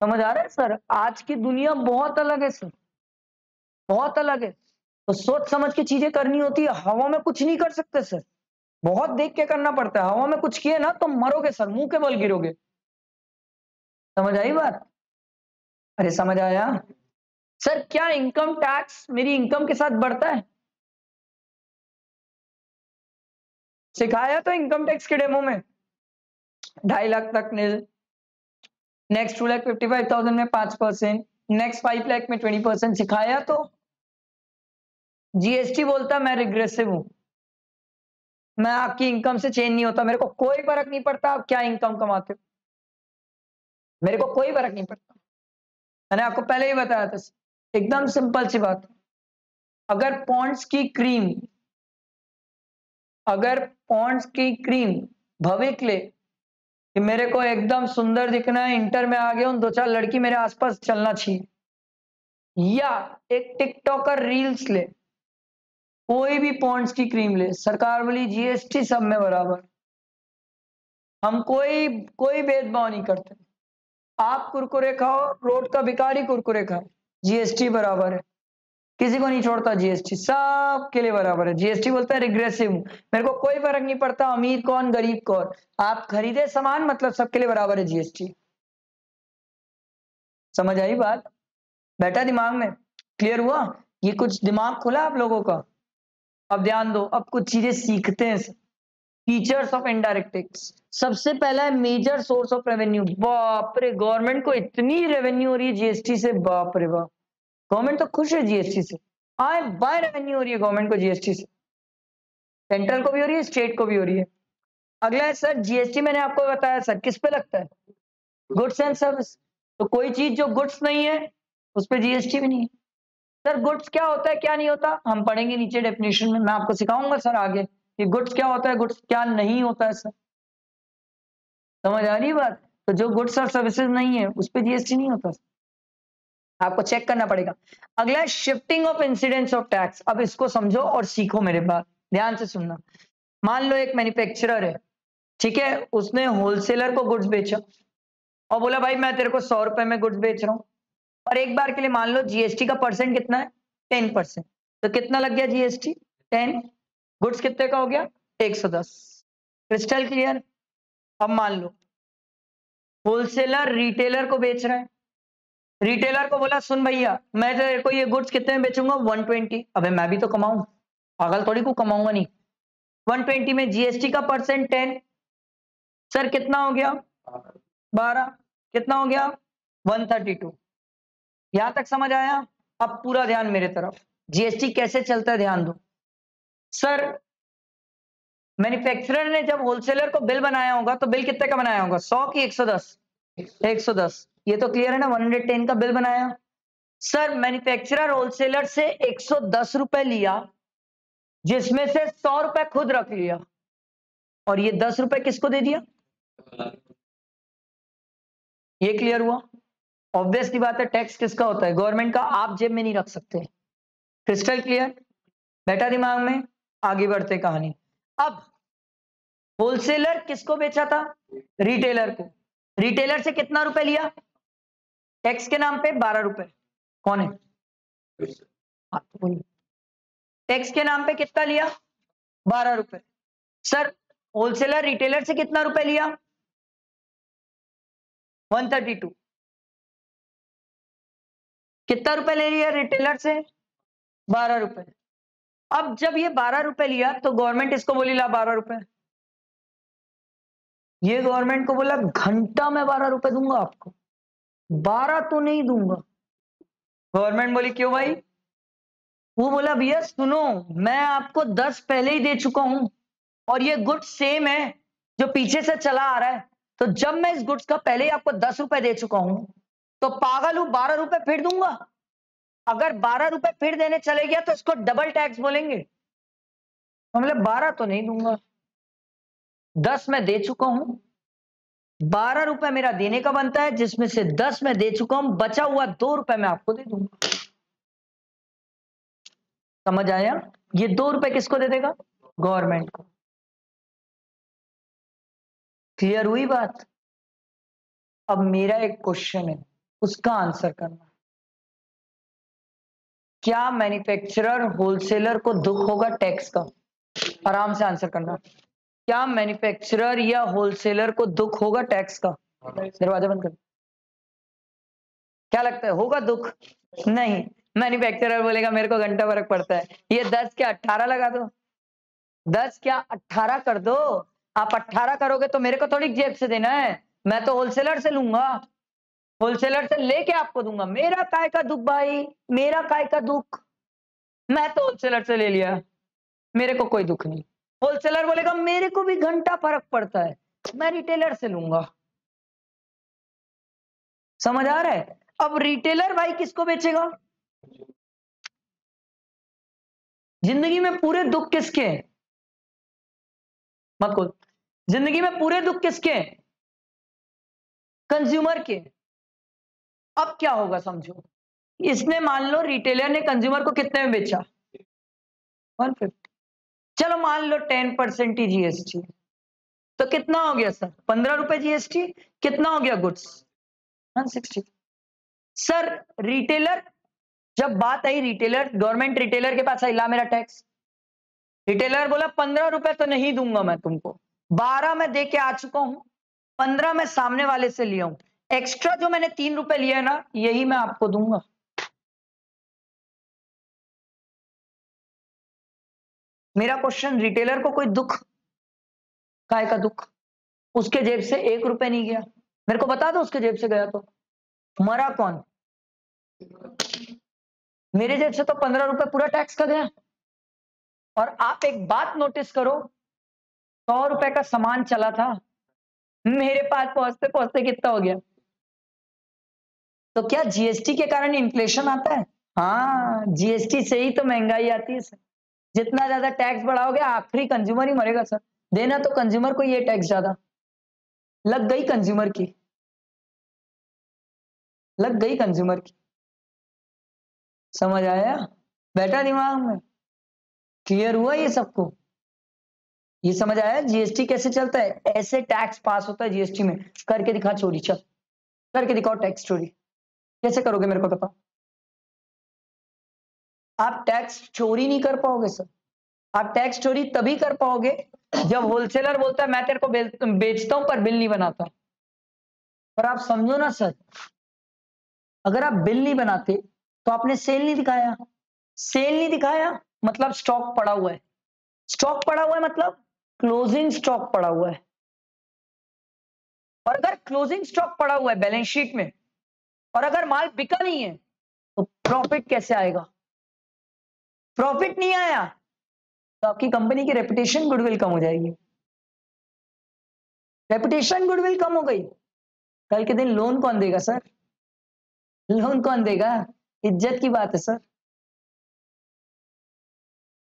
समझ आ रहा है सर? आज की दुनिया बहुत अलग है सर, बहुत अलग है। तो सोच समझ के चीजें करनी होती है, हवा में कुछ नहीं कर सकते सर, बहुत देख के करना पड़ता है। हवा में कुछ किए ना तो मरोगे सर, मुंह के बल गिरोगे। समझ आई बात? अरे समझ आया? सर क्या इनकम टैक्स मेरी इनकम के साथ बढ़ता है? सिखाया तो इनकम टैक्स के डेमो में 2.5 लाख तक नील, नेक्स्ट 2,55,000 में 5%, नेक्स्ट 5 लाख में 20% सिखाया। तो जीएसटी बोलता मैं रिग्रेसिव हूं, मैं आपकी इनकम से चेंज नहीं होता, मेरे को कोई फर्क नहीं पड़ता आप क्या इनकम कमाते हो, मेरे को कोई फर्क नहीं पड़ता। मैंने आपको पहले ही बताया था, एकदम सिंपल सी बात। अगर पॉन्ड्स की क्रीम, अगर पॉन्ड्स की क्रीम भविक ले कि मेरे को एकदम सुंदर दिखना है, इंटर में आ गया हूं, 2-4 लड़की मेरे आसपास चलना चाहिए, या एक टिकटॉकर रील्स ले, कोई भी पॉन्ड्स की क्रीम ले, सरकार बोली जीएसटी सब में बराबर, हम कोई भेदभाव नहीं करते। आप कुरकुरे खाओ, रोड का भिखारी कुरकुरे खाओ, जीएसटी बराबर है, किसी को नहीं छोड़ता जीएसटी, सबके लिए बराबर है। जीएसटी बोलता है रिग्रेसिव, मेरे को कोई फर्क नहीं पड़ता अमीर कौन गरीब कौन, आप खरीदे सामान मतलब सबके लिए बराबर है जीएसटी। समझ आई बात? बैठा दिमाग में? क्लियर हुआ? ये कुछ दिमाग खुला आप लोगों का? अब ध्यान दो, अब कुछ चीजें सीखते हैं, फीचर्स ऑफ इनडायरेक्ट टैक्स। सबसे पहला है मेजर सोर्स ऑफ रेवेन्यू। बाप रे, गवर्नमेंट को इतनी रेवेन्यू हो रही है जीएसटी से, बाप रे बाप। गवर्नमेंट तो खुश है जीएसटी से, आए बाय रेवेन्यू हो रही है गवर्नमेंट को जीएसटी से, सेंट्रल को भी हो रही है, स्टेट को भी हो रही है। अगला है सर जीएसटी, मैंने आपको बताया सर किस पे लगता है, गुड्स एंड सर्विस। तो कोई चीज जो गुड्स नहीं है उस पर जीएसटी भी नहीं है। सर गुड्स क्या होता है क्या नहीं होता, हम पढ़ेंगे नीचे डेफिनेशन में, मैं आपको सिखाऊंगा सर आगे कि गुड्स क्या होता है, गुड्स क्या नहीं होता है। सर समझ आ रही है बात? तो जो गुड्स और सर्विसेज नहीं है उस पर जीएसटी नहीं होता, आपको चेक करना पड़ेगा। अगला है shifting of incidence of tax. अब इसको समझो और सीखो, मेरे बात ध्यान से सुनना। मान लो एक मैन्युफैक्चरर है, ठीक है, उसने होलसेलर को गुड्स बेचा और बोला भाई मैं तेरे को 100 रुपए में गुड्स बेच रहा हूं, और एक बार के लिए मान लो जीएसटी का परसेंट कितना है, 10%। तो कितना लग गया जीएसटी, 10। गुड्स कितने का हो गया, 110। Crystal clear? अब मान लो होलसेलर रिटेलर को बेच रहा है, रिटेलर को बोला सुन भैया मैं तेरे को ये गुड्स कितने में बेचूंगा, 120। अबे मैं भी तो कमाऊं, पागल थोड़ी को कमाऊंगा नहीं। 120 में जीएसटी का परसेंट 10, सर कितना हो गया, 12। कितना हो गया, 132। यहां तक समझ आया? अब पूरा ध्यान मेरे तरफ, जीएसटी कैसे चलता है ध्यान दो। सर मैन्युफैक्चरर ने जब होलसेलर को बिल बनाया होगा तो बिल कितने का बनाया होगा, 100 की 110? 110। ये तो क्लियर है ना, 110 का बिल बनाया। सर मैन्युफैक्चरर होलसेलर से 110 रुपए लिया, जिसमें से 100 रुपए खुद रख लिया, और ये 10 रुपए किसको दे दिया। ये क्लियर हुआ? ऑब्वियस की बात है, टैक्स किसका होता है, गवर्नमेंट का, आप जेब में नहीं रख सकते। Crystal clear? बैठा दिमाग में? आगे बढ़ते कहानी। अब होलसेलर किसको बेचा था, रिटेलर को। रिटेलर से कितना रुपए लिया, टैक्स के नाम पे 12 रुपए। कौन है, टैक्स के नाम पे कितना लिया, 12 रुपए। सर होलसेलर रिटेलर से कितना रुपए लिया, 132। कितना रुपए ले लिया रिटेलर से, 12 रुपए। अब जब ये 12 रुपए लिया तो गवर्नमेंट इसको बोली ला 12 रुपए, ये गवर्नमेंट को बोला घंटा में 12 रुपए दूंगा आपको, 12 तो नहीं दूंगा। गवर्नमेंट बोली क्यों भाई, वो बोला भैया सुनो, मैं आपको 10 पहले ही दे चुका हूं, और ये गुड्स सेम है जो पीछे से चला आ रहा है, तो जब मैं इस गुड्स का पहले ही आपको 10 रुपए दे चुका हूं तो पागल हूं 12 रुपए फिर दूंगा। अगर 12 रुपए फिर देने चले गया तो इसको डबल टैक्स बोलेंगे। मतलब 12 तो नहीं दूंगा, 10 मैं दे चुका हूं, 12 रुपए मेरा देने का बनता है, जिसमें से 10 मैं दे चुका हूं, बचा हुआ 2 रुपए मैं आपको दे दूंगा। समझ आया? ये 2 रुपए किसको दे देगा, गवर्नमेंट को। क्लियर हुई बात? अब मेरा एक क्वेश्चन है, उसका आंसर करना। क्या मैन्युफैक्चरर होलसेलर को दुख होगा टैक्स का, आराम से आंसर करना। क्या मैन्युफैक्चरर या होलसेलर को दुख होगा टैक्स का, दरवाजा बंद कर। क्या लगता है होगा दुख? नहीं, मैन्युफैक्चरर बोलेगा मेरे को घंटा फर्क पड़ता है, ये 10 क्या 18 लगा दो, 10 क्या 18 कर दो। आप 18 करोगे तो मेरे को थोड़ी जेब से देना है, मैं तो होलसेलर से लूंगा, होलसेलर से लेके आपको दूंगा। मेरा काय का दुख भाई, मेरा काय का दुख, मैं तो होलसेलर से ले लिया, मेरे को कोई दुख नहीं। होलसेलर बोलेगा मेरे को भी घंटा फर्क पड़ता है, मैं रिटेलर से लूंगा। समझ आ रहा है? अब रिटेलर भाई किसको बेचेगा, जिंदगी में पूरे दुख किसके हैं, मत खोल। जिंदगी में पूरे दुख किसके हैं, कंज्यूमर के। अब क्या होगा समझो, इसने मान लो रिटेलर ने कंज्यूमर को कितने में बेचा, 150। चलो मान लो 10% ही जीएसटी, तो कितना हो गया सर, 15 रुपए जीएसटी। कितना हो गया गुड्स, 160। सर रिटेलर, जब बात आई रिटेलर, गवर्नमेंट रिटेलर के पास आई ला मेरा टैक्स, रिटेलर बोला 15 रुपए तो नहीं दूंगा मैं तुमको, 12 में दे के आ चुका हूं, 15 में सामने वाले से लिया हूं, एक्स्ट्रा जो मैंने 3 रुपए लिया है ना यही मैं आपको दूंगा। मेरा क्वेश्चन, रिटेलर को कोई दुख, काय का दुख, उसके जेब से 1 रुपए नहीं गया, मेरे को बता दो उसके जेब से गया तो मरा कौन? मेरे जेब से तो 15 रुपए पूरा टैक्स का गया। और आप एक बात नोटिस करो, 100 रुपए का सामान चला था, मेरे पास पहुंचते पहुंचते कितना हो गया? तो क्या जीएसटी के कारण इन्फ्लेशन आता है? हाँ, जीएसटी से ही तो महंगाई आती है सर। जितना ज्यादा टैक्स बढ़ाओगे आखिरी कंज्यूमर ही मरेगा सर। देना तो कंज्यूमर को ये टैक्स ज्यादा, लग गई कंज्यूमर की, लग गई कंज्यूमर की। समझ आया? बैठा दिमाग में? क्लियर हुआ ये सबको? ये समझ आया जीएसटी कैसे चलता है? ऐसे टैक्स पास होता है जीएसटी में। करके दिखा चोरी, चल करके दिखाओ टैक्स चोरी। कैसे करोगे मेरे को बताओ? आप टैक्स चोरी नहीं कर पाओगे सर। आप टैक्स चोरी तभी कर पाओगे जब होलसेलर बोलता है मैं तेरे को बेचता हूं पर बिल नहीं बनाता। पर आप समझो ना सर, अगर आप बिल नहीं बनाते तो आपने सेल नहीं दिखाया। सेल नहीं दिखाया मतलब स्टॉक पड़ा हुआ है। स्टॉक पड़ा हुआ है मतलब क्लोजिंग स्टॉक पड़ा हुआ है। और अगर क्लोजिंग स्टॉक पड़ा हुआ है बैलेंस शीट में और अगर माल बिका नहीं है तो प्रॉफिट कैसे आएगा? प्रॉफिट नहीं आया तो आपकी कंपनी की रेपुटेशन गुडविल कम हो जाएगी। रेपुटेशन गुडविल कम हो गई, कल के दिन लोन कौन देगा सर? लोन कौन देगा? इज्जत की बात है सर।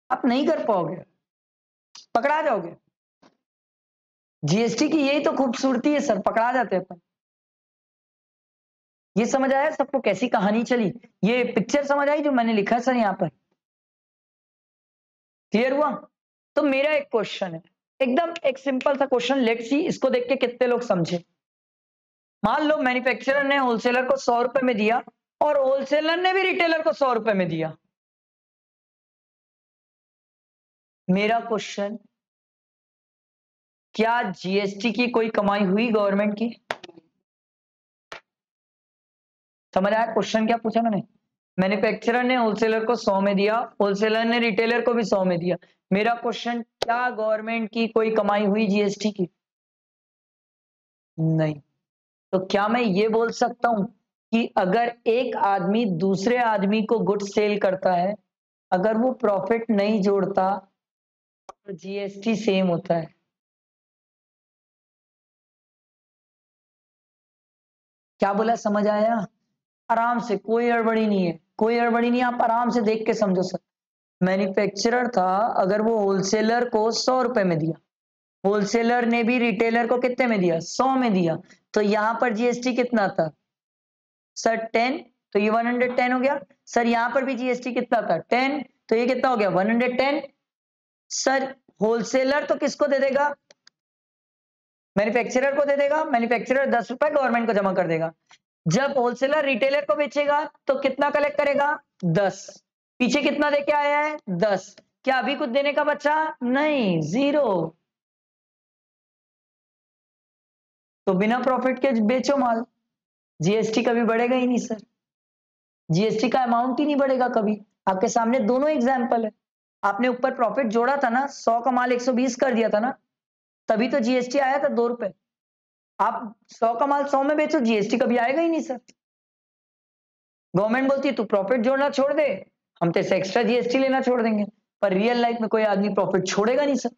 आप नहीं कर पाओगे, पकड़ा जाओगे। जीएसटी की यही तो खूबसूरती है सर, पकड़ा जाते हैं अपन। ये समझ आया सबको कैसी कहानी चली? ये पिक्चर समझ आई जो मैंने लिखा है सर यहां पर? क्लियर हुआ? तो मेरा एक क्वेश्चन है, एकदम एक सिंपल सा क्वेश्चन, लेट्स सी इसको देख के कितने लोग समझे। मान लो मैन्युफैक्चरर ने होलसेलर को 100 रुपए में दिया और होलसेलर ने भी रिटेलर को 100 रुपए में दिया। मेरा क्वेश्चन, क्या जीएसटी की कोई कमाई हुई गवर्नमेंट की? समझ आया क्वेश्चन क्या पूछा मैंने? मैन्युफैक्चरर ने होलसेलर को 100 में दिया, होलसेलर ने रिटेलर को भी 100 में दिया। मेरा क्वेश्चन, क्या गवर्नमेंट की कोई कमाई हुई जीएसटी की? नहीं। तो क्या मैं ये बोल सकता हूं कि अगर एक आदमी दूसरे आदमी को गुड सेल करता है, अगर वो प्रॉफिट नहीं जोड़ता तो जीएसटी सेम होता है? क्या बोला, समझ आया? आराम से, कोई गड़बड़ी नहीं है, कोई गड़बड़ी नहीं है, आप आराम से देख के समझो सर। मैन्युफैक्चरर था, अगर वो होलसेलर को 100 रुपए में दिया, होलसेलर ने भी रिटेलर को कितने में दिया? 100 में दिया, तो यहां पर जीएसटी कितना था सर? 10। तो ये 110 हो गया। सर यहां पर भी जीएसटी कितना था? 10। तो ये कितना हो गया? 110। सर होलसेलर तो किसको दे देगा? मैन्युफैक्चरर को दे देगा। मैन्युफैक्चरर 10 रुपए गवर्नमेंट को जमा कर देगा। जब होलसेलर रिटेलर को बेचेगा तो कितना कलेक्ट करेगा? 10। पीछे कितना देके आया है? 10। क्या अभी कुछ देने का बचा? नहीं, 0। तो बिना प्रॉफिट के बेचो माल, जीएसटी कभी बढ़ेगा ही नहीं सर। जीएसटी का अमाउंट ही नहीं बढ़ेगा कभी। आपके सामने दोनों एग्जाम्पल है। आपने ऊपर प्रॉफिट जोड़ा था ना, 100 का माल 120 कर दिया था ना, तभी तो जीएसटी आया था 2 रुपए। आप 100 का माल 100 में बेचो, जीएसटी कभी आएगा ही नहीं सर। गवर्नमेंट बोलती है तू प्रॉफिट जोड़ना छोड़ दे, हम तेरे से एक्स्ट्रा जीएसटी लेना छोड़ देंगे। पर रियल लाइफ में कोई आदमी प्रॉफिट छोड़ेगा नहीं सर।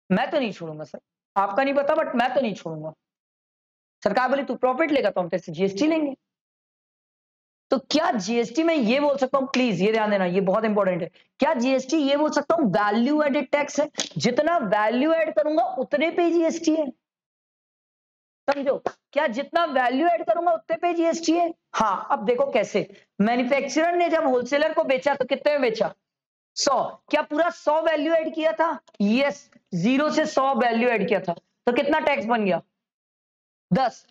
मैं तो नहीं छोड़ूंगा सर, आपका नहीं पता बट मैं तो नहीं छोड़ूंगा। सरकार बोली तू प्रॉफिट लेगा तो हम तेरे से जीएसटी लेंगे। तो क्या जीएसटी में ये बोल सकता हूं, प्लीज ये ध्यान देना, ये बहुत इंपॉर्टेंट है, क्या जीएसटी ये बोल सकता हूं वैल्यू एडेड टैक्स है? जितना वैल्यू एड करूंगा उतने पे जीएसटी है। समझो, क्या जितना वैल्यू ऐड करूंगा उतने पे जीएसटी है? हाँ, अब देखो कैसे। मैन्युफैक्चरर ने जब होलसेलर को बेचा तो कितने में बेचा? 100। क्या पूरा 100 वैल्यू ऐड किया था? यस, 0 से 100 वैल्यू ऐड किया था। तो कितना टैक्स बन गया? 10।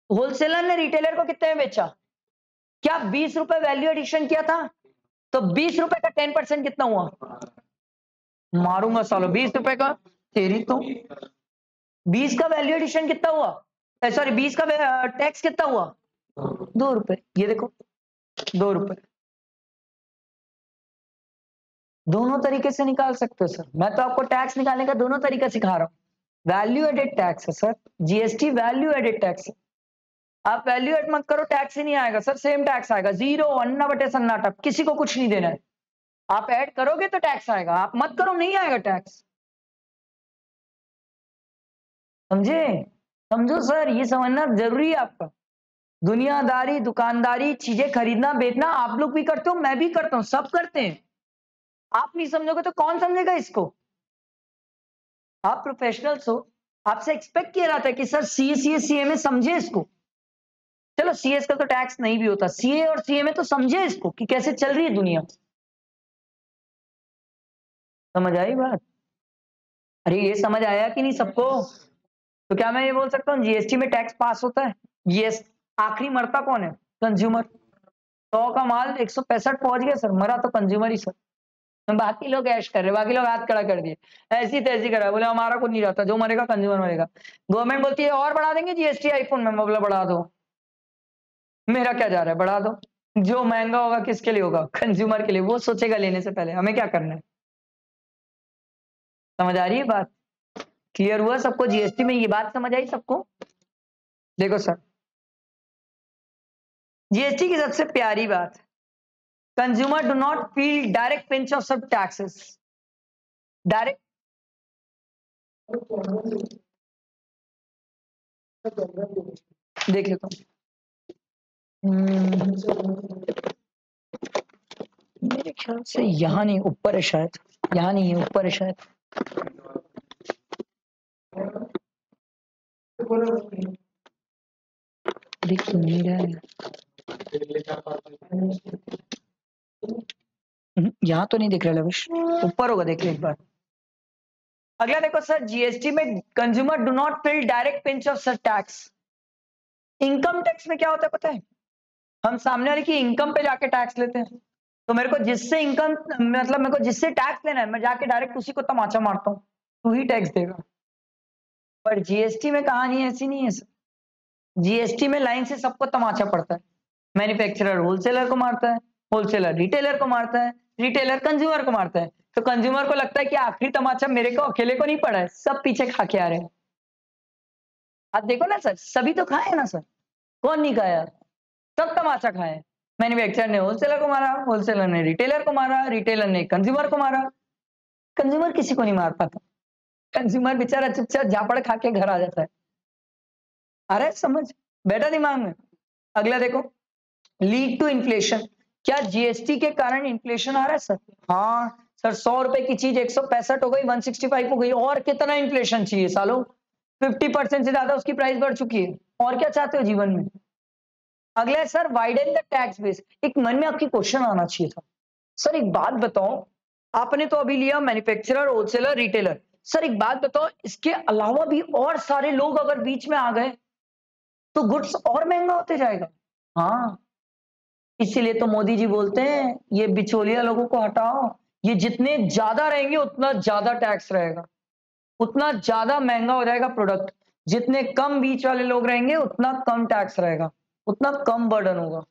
होलसेलर ने रिटेलर को कितने में बेचा? क्या 20 रुपए वैल्यू एडिशन किया था? तो 20 रुपए का 10% कितना हुआ? मारूंगा सालो, 20 रुपए का तेरी तो 20 का वैल्यू एडिशन कितना हुआ? सॉरी, 20 का टैक्स कितना हुआ? 2 रुपए। ये देखो, 2 रुपए। दोनों तरीके से निकाल सकते हो सर, मैं तो आपको टैक्स निकालने का दोनों तरीका सिखा रहा हूं। वैल्यू एडेड टैक्स है sir, GST value added tax है। आप वैल्यू एड मत करो, टैक्स ही नहीं आएगा सर, सेम टैक्स आएगा, 0 अन्ना बटे सन्नाटा, किसी को कुछ नहीं देना है। आप ऐड करोगे तो टैक्स आएगा, आप मत करो नहीं आएगा टैक्स। समझे? समझो सर, ये समझना जरूरी है आपका। दुनियादारी, दुकानदारी, चीजें खरीदना बेचना आप लोग भी करते हो, मैं भी करता हूं, सब करते हैं। आप नहीं समझोगे तो कौन समझेगा इसको? आप प्रोफेशनल्स हो, आपसे एक्सपेक्ट किया जाता है कि सर सीए में समझे इसको। चलो सीएस का तो टैक्स नहीं भी होता, सीए और सीए में तो समझे इसको कि कैसे चल रही है दुनिया। समझ आई बात? अरे ये समझ आया कि नहीं सबको? तो क्या मैं ये बोल सकता हूँ जीएसटी में टैक्स पास होता है? यस। आखिरी मरता कौन है? कंज्यूमर। 100 का माल 165 पहुंच गया सर, मरा तो कंज्यूमर ही सर। बाकी लोग ऐश कर रहे, बाकी लोग हाथ खड़ा कर दिए, ऐसी तैसी करा, बोले हमारा कुछ नहीं रहता, जो मरेगा कंज्यूमर मरेगा। गवर्नमेंट बोलती है और बढ़ा देंगे जीएसटी आईफोन में, बोला बढ़ा दो, मेरा क्या जा रहा है, बढ़ा दो। जो महंगा होगा किसके लिए होगा? कंज्यूमर के लिए, वो सोचेगा लेने से पहले हमें क्या करना है। समझ आ रही है बात? क्लियर हुआ सबको? जीएसटी में ये बात समझ आई सबको? देखो सर, जीएसटी की सबसे प्यारी बात, consumer do not feel direct pinch of सब टैक्सेस। डायरेक्ट देख लेता हूँ। मेरे ख्याल से यहाँ नहीं, ऊपर है शायद, यहाँ नहीं है, ऊपर है शायद। दिख तो नहीं रहा है, यहाँ तो नहीं दिख रहा लविश, ऊपर होगा, देख ले एक बार। अगला देखो सर, जीएसटी में consumer do not feel direct pinch of sir tax. Income tax में क्या होता है पता है? हम सामने वाले की इनकम पे जाके टैक्स लेते हैं, तो मेरे को जिससे इनकम, मतलब मेरे को जिससे टैक्स लेना है, मैं जाके डायरेक्ट उसी को तमाचा मारता हूँ, तू ही टैक्स देगा। पर जीएसटी में कहानी ऐसी नहीं है सर। जीएसटी में लाइन से सबको तमाचा पड़ता है। मैन्युफैक्चरर होलसेलर को मारता है, होलसेलर रिटेलर को मारता है, रिटेलर कंज्यूमर को मारता है। तो कंज्यूमर को लगता है कि आखिरी तमाचा मेरे को अकेले को नहीं पड़ा है, सब पीछे खा के आ रहे हैं। आप देखो ना सर, सभी तो खाए ना सर, कौन नहीं खाया? सब तमाचा खाए। मैन्युफैक्चरर ने होलसेलर को मारा, होलसेलर ने रिटेलर को मारा, रिटेलर ने कंज्यूमर को मारा। कंज्यूमर किसी को नहीं मार पाता, कंज्यूमर बेचारा चुपचाप झापड़ खा के घर आ जाता है। अरे समझ बैठा दिमाग में? अगला देखो, लीड टू इन्फ्लेशन। क्या जीएसटी के कारण इन्फ्लेशन आ रहा है सर? हाँ सर, 100 रुपए की चीज 165 हो गई, 165 हो गई, और कितना इन्फ्लेशन चाहिए सालों? 50% से ज्यादा उसकी प्राइस बढ़ चुकी है, और क्या चाहते हो जीवन में? अगला है sir, widen the tax base. एक मन में आपकी क्वेश्चन आना चाहिए था, सर एक बात बताओ, आपने तो अभी लिया मैन्युफैक्चरर, होलसेलर, रिटेलर, सर एक बात बताओ, इसके अलावा भी और सारे लोग अगर बीच में आ गए तो गुड्स और महंगा होते जाएगा। हाँ, इसीलिए तो मोदी जी बोलते हैं ये बिचौलिया लोगों को हटाओ, ये जितने ज्यादा रहेंगे उतना ज्यादा टैक्स रहेगा, उतना ज्यादा महंगा हो जाएगा प्रोडक्ट। जितने कम बीच वाले लोग रहेंगे उतना कम टैक्स रहेगा, उतना कम बर्डन होगा,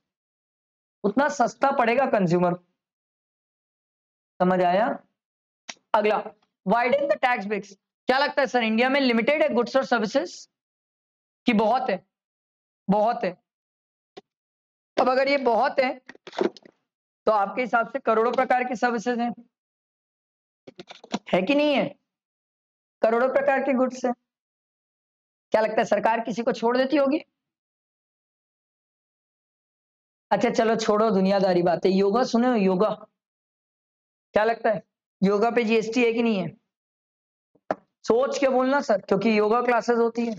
उतना सस्ता पड़ेगा कंज्यूमर। समझ आया? अगला, वाइडन द टैक्स बेस। क्या लगता है सर, इंडिया में लिमिटेड है गुड्स और सर्विसेज कि बहुत है? बहुत है। अब अगर ये बहुत तो आपके हिसाब से करोड़ों प्रकार की सर्विसेज हैं, है कि नहीं है? करोड़ों प्रकार के गुड्स हैं। क्या लगता है सरकार किसी को छोड़ देती होगी? अच्छा चलो छोड़ो दुनियादारी बातें, योगा सुने हो? योगा, क्या लगता है योगा पे जीएसटी है कि नहीं है? सोच के बोलना सर, क्योंकि योगा क्लासेस होती है,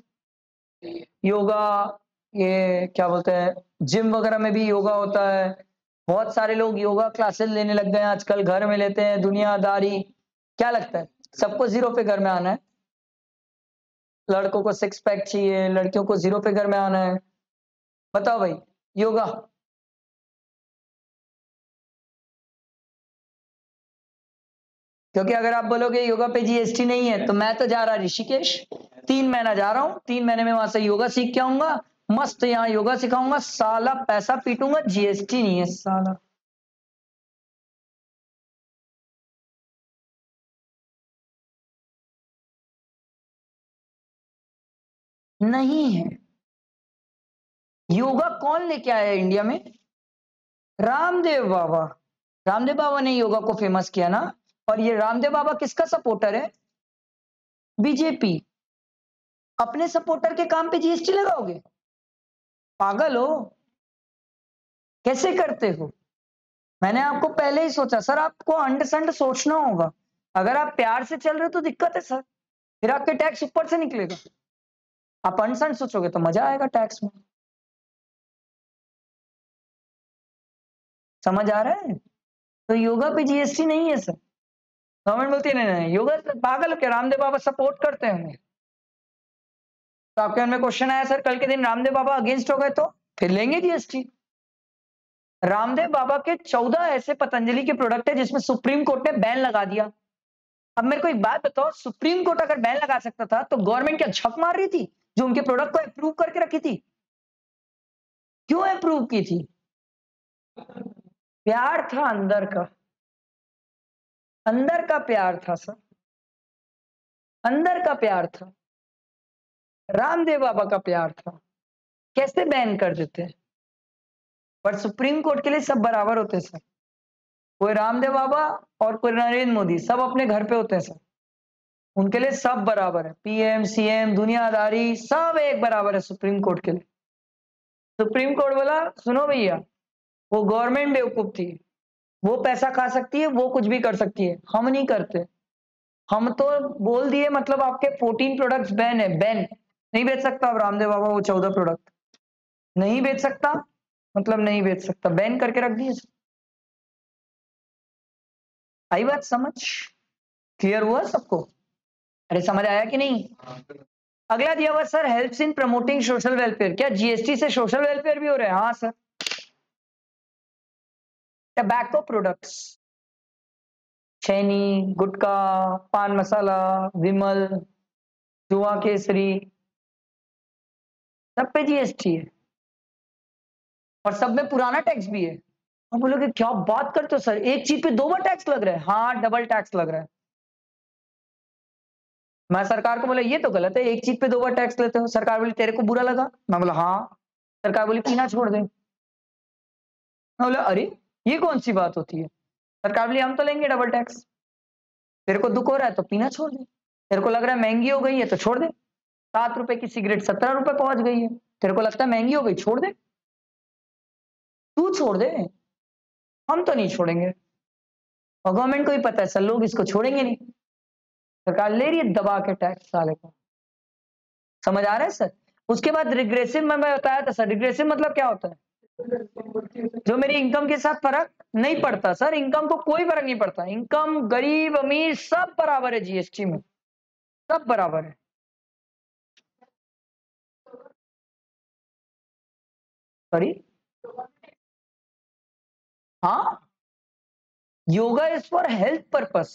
योगा, ये क्या बोलते हैं, जिम वगैरह में भी योगा होता है। बहुत सारे लोग योगा क्लासेस लेने लग गए हैं आजकल, घर में लेते हैं, दुनियादारी। क्या लगता है सबको 0 पे घर में आना है? लड़कों को 6 पैक चाहिए, लड़कियों को 0 पे घर में आना है? बताओ भाई, योगा। क्योंकि अगर आप बोलोगे योगा पे जीएसटी नहीं है, तो मैं तो जा रहा ऋषिकेश, 3 महीना जा रहा हूँ, 3 महीने में वहां से योगा सीख के आऊंगा, मस्त यहाँ योगा सिखाऊंगा, साला पैसा पीटूंगा, जीएसटी नहीं है साला। नहीं है। योगा कौन लेके आया इंडिया में? रामदेव बाबा। रामदेव बाबा ने योगा को फेमस किया ना। और ये रामदेव बाबा किसका सपोर्टर है? बीजेपी। अपने सपोर्टर के काम पे जीएसटी लगाओगे? पागल हो? कैसे करते हो? मैंने आपको पहले ही सोचा सर, आपको अंडरस्टैंड सोचना होगा। अगर आप प्यार से चल रहे हो तो दिक्कत है सर, फिर आपके टैक्स ऊपर से निकलेगा। आप अनसन सोचोगे तो मजा आएगा टैक्स में। समझ आ रहा है? तो योगा पे जीएसटी नहीं है सर। गवर्नमेंट बोलती है नहीं नहीं योगा पागल क्या, रामदेव बाबा सपोर्ट करते हैं हमें। तो आपके मन में क्वेश्चन आया सर, कल के दिन रामदेव बाबा अगेंस्ट हो गए तो फिर लेंगे जीएसटी। रामदेव बाबा के 14 ऐसे पतंजलि के प्रोडक्ट है जिसमें सुप्रीम कोर्ट ने बैन लगा दिया। अब मेरे को एक बात बताओ, सुप्रीम कोर्ट अगर बैन लगा सकता था तो गवर्नमेंट क्या झक मार रही थी जो उनके प्रोडक्ट को अप्रूव करके रखी थी? क्यों अप्रूव की थी? प्यार था अंदर का, अंदर का प्यार था सर, अंदर का प्यार था, रामदेव बाबा का प्यार था। कैसे बैन कर देते? पर सुप्रीम कोर्ट के लिए सब बराबर होते हैं सर। कोई रामदेव बाबा और कोई नरेंद्र मोदी, सब अपने घर पे होते हैं सर। उनके लिए सब बराबर है, पीएम सीएम दुनियादारी सब एक बराबर है सुप्रीम कोर्ट के लिए। सुप्रीम कोर्ट बोला सुनो भैया, वो गवर्नमेंट बेवकूफ थी, वो पैसा खा सकती है, वो कुछ भी कर सकती है, हम नहीं करते। हम तो बोल दिए मतलब आपके 14 प्रोडक्ट्स बैन है, बैन नहीं बेच सकता अब रामदेव बाबा वो 14 प्रोडक्ट नहीं बेच सकता, मतलब नहीं बेच सकता, बैन करके रख दिए। आई बात समझ? क्लियर हुआ सबको? अरे समझ आया कि नहीं? अगला दिया हुआ sir, helps in promoting social welfare. क्या जीएसटी से सोशल वेलफेयर भी हो रहा है? हाँ सर। टबैको प्रोडक्ट्स, छैनी, गुटखा, पान मसाला, विमल, जुआ केसरी, सब पे जीएसटी है और सब में पुराना टैक्स भी है। हम बोलोगे क्या बात करते हो सर, एक चीज पे 2 बार टैक्स लग रहा है? हाँ डबल टैक्स लग रहा है। मैं सरकार को बोला ये तो गलत है, एक चीज पे 2 बार टैक्स लेते हो। सरकार बोली तेरे को बुरा लगा? मैं बोला हाँ। सरकार बोली पीना छोड़ दे। मैं बोला अरे ये कौन सी बात होती है? सरकार बोली हम तो लेंगे डबल टैक्स। तेरे को दुख हो रहा है तो पीना छोड़ दे, तेरे को लग रहा है महंगी हो गई है तो छोड़ दे। 7 रुपए की सिगरेट 17 रुपए पहुंच गई है, तेरे को लगता है महंगी हो गई, छोड़ दे, तू छोड़ दे, हम तो नहीं छोड़ेंगे। और गवर्नमेंट को भी पता है सर लोग इसको छोड़ेंगे नहीं, सरकार ले रही है दबा के टैक्स साले को। समझ आ रहा है सर? उसके बाद रिग्रेसिव में मैं बताया था सर, रिग्रेसिव मतलब क्या होता है? जो मेरी इनकम के साथ फर्क नहीं पड़ता सर, इनकम को कोई फर्क नहीं पड़ता, इनकम गरीब अमीर सब बराबर है जीएसटी में, सब बराबर है। सॉरी, हाँ yoga is for health purpose,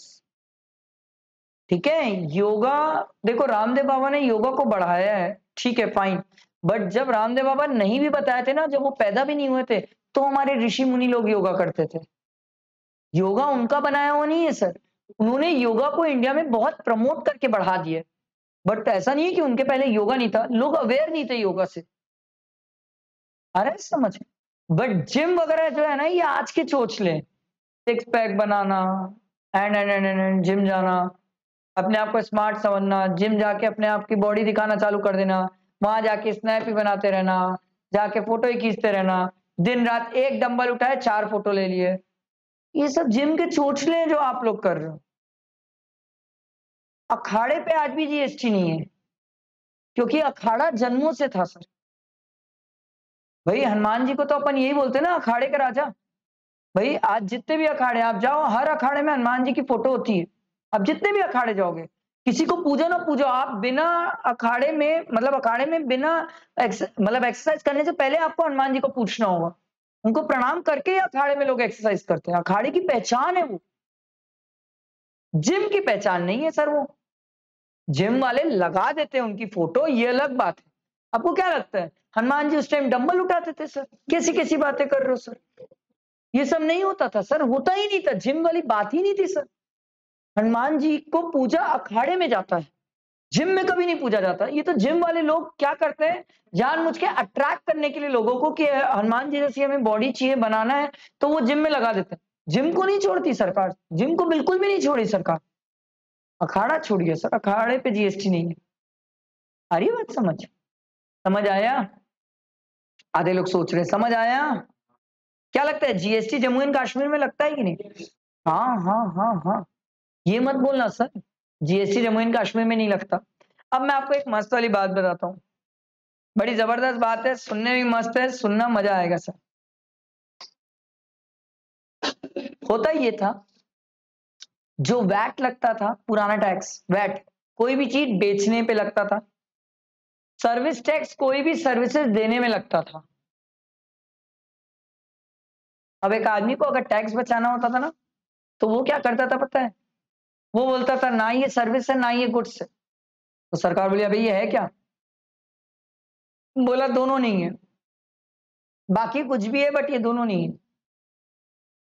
ठीक है। योगा देखो रामदेव बाबा ने योगा को बढ़ाया है, ठीक है फाइन, बट जब रामदेव बाबा नहीं भी बताए थे ना, जब वो पैदा भी नहीं हुए थे तो हमारे ऋषि मुनि लोग योगा करते थे। योगा उनका बनाया हुआ नहीं है सर, उन्होंने योगा को इंडिया में बहुत प्रमोट करके बढ़ा दिया। बट ऐसा नहीं है कि उनके पहले योगा नहीं था, लोग अवेयर नहीं थे योगा से। अरे समझ, बट जिम वगैरह जो है ना ये आज के चोचले, सिक्स पैक बनाना एंड जिम जाना, अपने आप को स्मार्ट समझना, जिम जाके अपने आप की बॉडी दिखाना चालू कर देना, वहां जाके स्नैप ही बनाते रहना, जाके फोटो ही खींचते रहना, दिन रात एक डंबल उठाए 4 फोटो ले लिए, ये सब जिम के चोचले हैं जो आप लोग कर रहे हो। अखाड़े पे आज भी जीएसटी नहीं है क्योंकि अखाड़ा जन्मों से था सर। भाई हनुमान जी को तो अपन यही बोलते हैं ना अखाड़े का राजा। भाई आज जितने भी अखाड़े आप जाओ, हर अखाड़े में हनुमान जी की फोटो होती है। आप जितने भी अखाड़े जाओगे, किसी को पूजो ना पूजो, आप बिना अखाड़े में मतलब अखाड़े में बिना मतलब एक्सरसाइज करने से पहले आपको हनुमान जी को पूछना होगा, उनको प्रणाम करके ही अखाड़े में लोग एक्सरसाइज करते हैं। अखाड़े की पहचान है वो, जिम की पहचान नहीं है सर। वो जिम वाले लगा देते हैं उनकी फोटो, ये अलग बात है। आपको क्या लगता है हनुमान जी उस टाइम डंबल उठाते थे सर? कैसी कैसी बातें कर रहे हो सर, ये सब नहीं होता था सर, होता ही नहीं था, जिम वाली बात ही नहीं थी सर। हनुमान जी को पूजा अखाड़े में जाता है, जिम में कभी नहीं पूछा जाता। ये तो जिम वाले लोग क्या करते हैं, जानबूझ के अट्रैक्ट करने के लिए लोगों को कि हनुमान जी जैसी हमें बॉडी चाहिए, बनाना है, तो वो जिम में लगा देते हैं। जिम को नहीं छोड़ती सरकार, जिम को बिल्कुल भी नहीं छोड़ी सरकार। अखाड़ा छोड़िए सर, अखाड़े पे जीएसटी नहीं है। आ रही है बात समझ? समझ आया? आधे लोग सोच रहे हैं समझ आया? क्या लगता है जीएसटी जम्मू एंड कश्मीर में लगता है कि नहीं? हाँ, हाँ, हाँ, हाँ। ये मत बोलना sir, GST Jammu and Kashmir में नहीं लगता। अब मैं आपको एक मस्त वाली बात बताता हूँ। बड़ी जबरदस्त बात है, सुनने में मस्त है, सुनना मजा आएगा सर। होता ये था, जो वैट लगता था, पुराना टैक्स, वैट कोई भी चीज बेचने पे लगता था, सर्विस टैक्स कोई भी सर्विसेज देने में लगता था। अब एक आदमी को अगर टैक्स बचाना होता था ना, तो वो क्या करता था पता है? वो बोलता था ना ये सर्विस है ना ये गुड्स है। तो सरकार बोली अबे ये है क्या? बोला दोनों नहीं है, बाकी कुछ भी है बट ये दोनों नहीं है।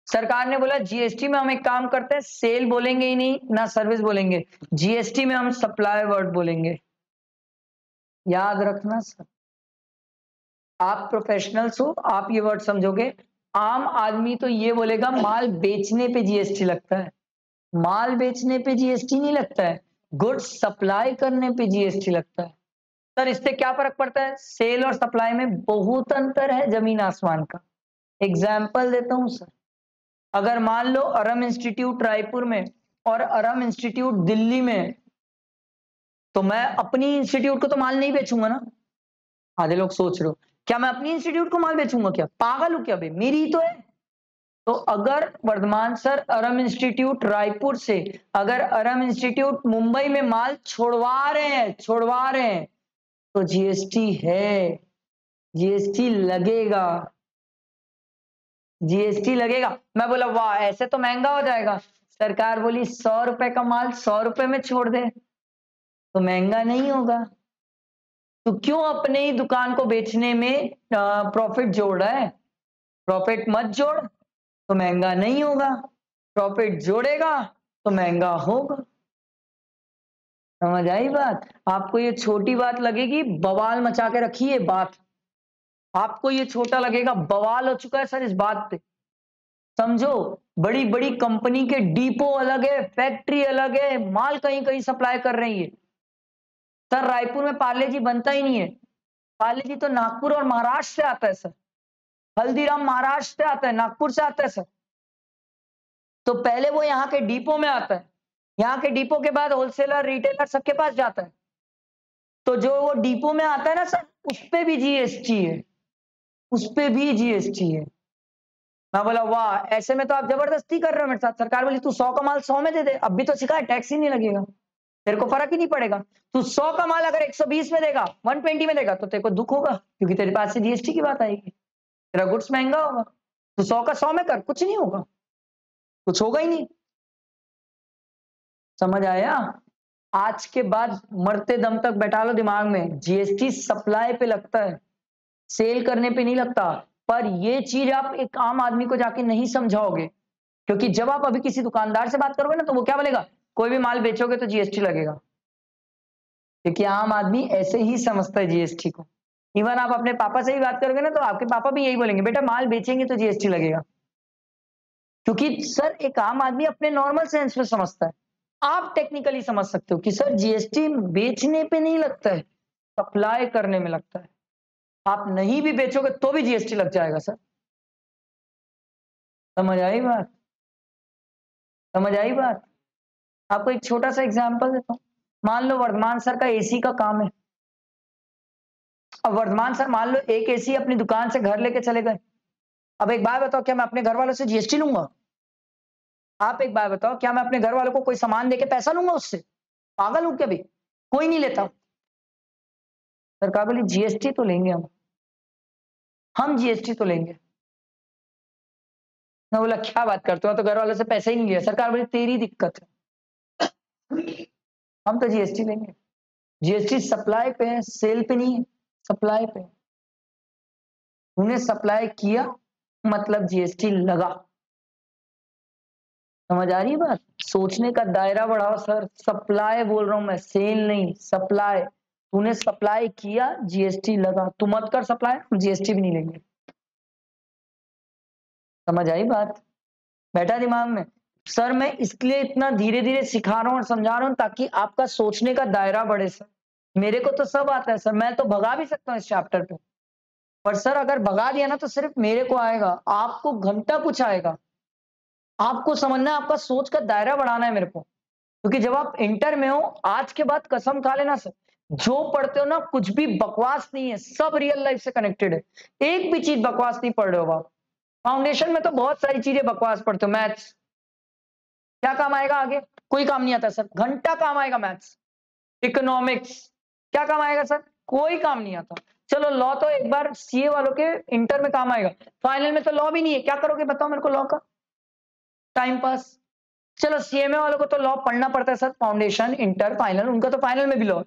सरकार ने बोला जीएसटी में हम एक काम करते हैं, सेल बोलेंगे ही नहीं ना सर्विस बोलेंगे, जीएसटी में हम सप्लाई वर्ड बोलेंगे। याद रखना सर, आप प्रोफेशनल्स हो, आप ये वर्ड समझोगे। आम आदमी तो ये बोलेगा माल बेचने पे जीएसटी लगता है, माल बेचने पे जीएसटी नहीं लगता है, गुड्स सप्लाई करने पे जीएसटी लगता है। सर इससे क्या फर्क पड़ता है? सेल और सप्लाई में बहुत अंतर है, जमीन आसमान का। एग्जाम्पल देता हूं सर, अगर मान लो अरम इंस्टीट्यूट रायपुर में और अरम इंस्टीट्यूट दिल्ली में, तो मैं अपनी इंस्टीट्यूट को तो माल नहीं बेचूंगा ना। आधे लोग सोच रहे हो क्या मैं अपनी इंस्टीट्यूट को माल बेचूंगा? क्या पागल हूं क्या भाई, मेरी ही तो है। तो अगर वर्धमान सर अरम इंस्टीट्यूट रायपुर से अगर अरम इंस्टीट्यूट मुंबई में माल छोड़वा रहे हैं तो जीएसटी है, जीएसटी लगेगा, जीएसटी लगेगा। मैं बोला वाह ऐसे तो महंगा हो जाएगा। सरकार बोली 100 रुपए का माल 100 रुपए में छोड़ दे तो महंगा नहीं होगा। तो क्यों अपने ही दुकान को बेचने में प्रॉफिट जोड़ रहा है? प्रॉफिट मत जोड़ तो महंगा नहीं होगा, प्रॉफिट जोड़ेगा तो महंगा होगा। समझ आई बात? आपको ये छोटी बात लगेगी, बवाल मचा के रखी है बात। आपको ये छोटा लगेगा, बवाल हो चुका है सर इस बात पे। समझो, बड़ी बड़ी कंपनी के डिपो अलग है, फैक्ट्री अलग है, माल कहीं कहीं सप्लाई कर रही है। सर रायपुर में पार्ले जी बनता ही नहीं है, पार्ले जी तो नागपुर और महाराष्ट्र से आता है सर। हल्दीराम महाराष्ट्र से आता है, नागपुर से आता है सर। तो पहले वो यहाँ के डिपो में आता है, यहाँ के डिपो के बाद होलसेलर रिटेलर सबके पास जाता है। तो जो वो डिपो में आता है ना सर, उस पे भी जीएसटी है, उस पे भी जीएसटी है। मैं बोला वाह ऐसे में तो आप जबरदस्ती कर रहे हो मेरे साथ। सरकार बोली तू 100 का माल 100 में दे दे, अब भी तो सिखा है टैक्स ही नहीं लगेगा, तेरे को फर्क ही नहीं पड़ेगा। तू 100 का माल अगर 120 में देगा, 120 में देगा तो तेरे को दुख होगा, क्योंकि तेरे पास से जीएसटी की बात आएगी, तेरा गुड्स महंगा होगा। तू 100 का 100 में कर, कुछ नहीं होगा, कुछ होगा ही नहीं। समझ आया? आज के बाद मरते दम तक बैठा लो दिमाग में, जीएसटी सप्लाई पे लगता है, सेल करने पे नहीं लगता। पर ये चीज आप एक आम आदमी को जाके नहीं समझाओगे, क्योंकि जब आप अभी किसी दुकानदार से बात करोगे ना, तो वो क्या बोलेगा? कोई भी माल बेचोगे तो जीएसटी लगेगा, क्योंकि आम आदमी ऐसे ही समझता है जीएसटी को। इवन आप अपने पापा से ही बात करोगे ना, तो आपके पापा भी यही बोलेंगे, बेटा माल बेचेंगे तो जीएसटी लगेगा। क्योंकि सर एक आम आदमी अपने नॉर्मल सेंस में समझता है। आप टेक्निकली समझ सकते हो कि सर जीएसटी बेचने पे नहीं लगता है, सप्लाई करने में लगता है। आप नहीं भी बेचोगे तो भी जीएसटी लग जाएगा सर। समझ आई बात? समझ आई बात? आपको एक छोटा सा एग्जांपल देता हूँ। मान लो वर्धमान सर का एसी का काम है। अब वर्धमान सर मान लो एक एसी अपनी दुकान से घर लेके चले गए। अब एक बात बताओ, क्या मैं अपने घर वालों से जीएसटी लूंगा? आप एक बात बताओ, क्या मैं अपने घर वालों को कोई सामान देके पैसा लूंगा उससे? पागल हूं क्या भाई? कोई नहीं लेता। सरकार बोली जीएसटी तो लेंगे हम जीएसटी तो लेंगे। मैं बोला क्या बात करते हो, तो घर वालों से पैसा ही नहीं लिया। सरकार बोली तेरी दिक्कत है, हम तो जीएसटी लेंगे। जीएसटी सप्लाई पे है, सेल पे नहीं है, सप्लाई पे। उन्हें सप्लाई किया मतलब जीएसटी लगा। समझ आ रही है बात? सोचने का दायरा बढ़ाओ सर। सप्लाई बोल रहा हूं मैं, सेल नहीं, सप्लाई। तूने सप्लाई किया, जीएसटी लगा। तू मत कर सप्लाई, हम जीएसटी भी नहीं लेंगे। समझ आई बात? बैठा दिमाग में? सर मैं इसलिए इतना धीरे धीरे सिखा रहा हूँ और समझा रहा हूँ ताकि आपका सोचने का दायरा बढ़े सर। मेरे को तो सब आता है सर, मैं तो भगा भी सकता हूँ इस चैप्टर पे, पर सर अगर भगा दिया ना तो सिर्फ मेरे को आएगा, आपको घंटा कुछ आएगा। आपको समझना है, आपका सोच का दायरा बढ़ाना है मेरे को। क्योंकि जब आप इंटर में हो, आज के बाद कसम खा लेना सर, जो पढ़ते हो ना कुछ भी बकवास नहीं है, सब रियल लाइफ से कनेक्टेड है। एक भी चीज बकवास नहीं पढ़ रहे हो आप। फाउंडेशन में तो बहुत सारी चीजें बकवास पढ़ते हो। मैथ्स क्या काम आएगा आगे? कोई काम नहीं आता सर, घंटा काम आएगा मैथ्स। इकोनॉमिक्स क्या काम आएगा सर? कोई काम नहीं आता। चलो लॉ तो एक बार सीए वालों के इंटर में काम आएगा, फाइनल में तो लॉ भी नहीं है, क्या करोगे बताओ मेरे को लॉ का? Time pass. चलो सीएमए वालों को तो लॉ पढ़ना पड़ता है सर, फाउंडेशन इंटर फाइनल, उनका तो फाइनल में भी लॉ।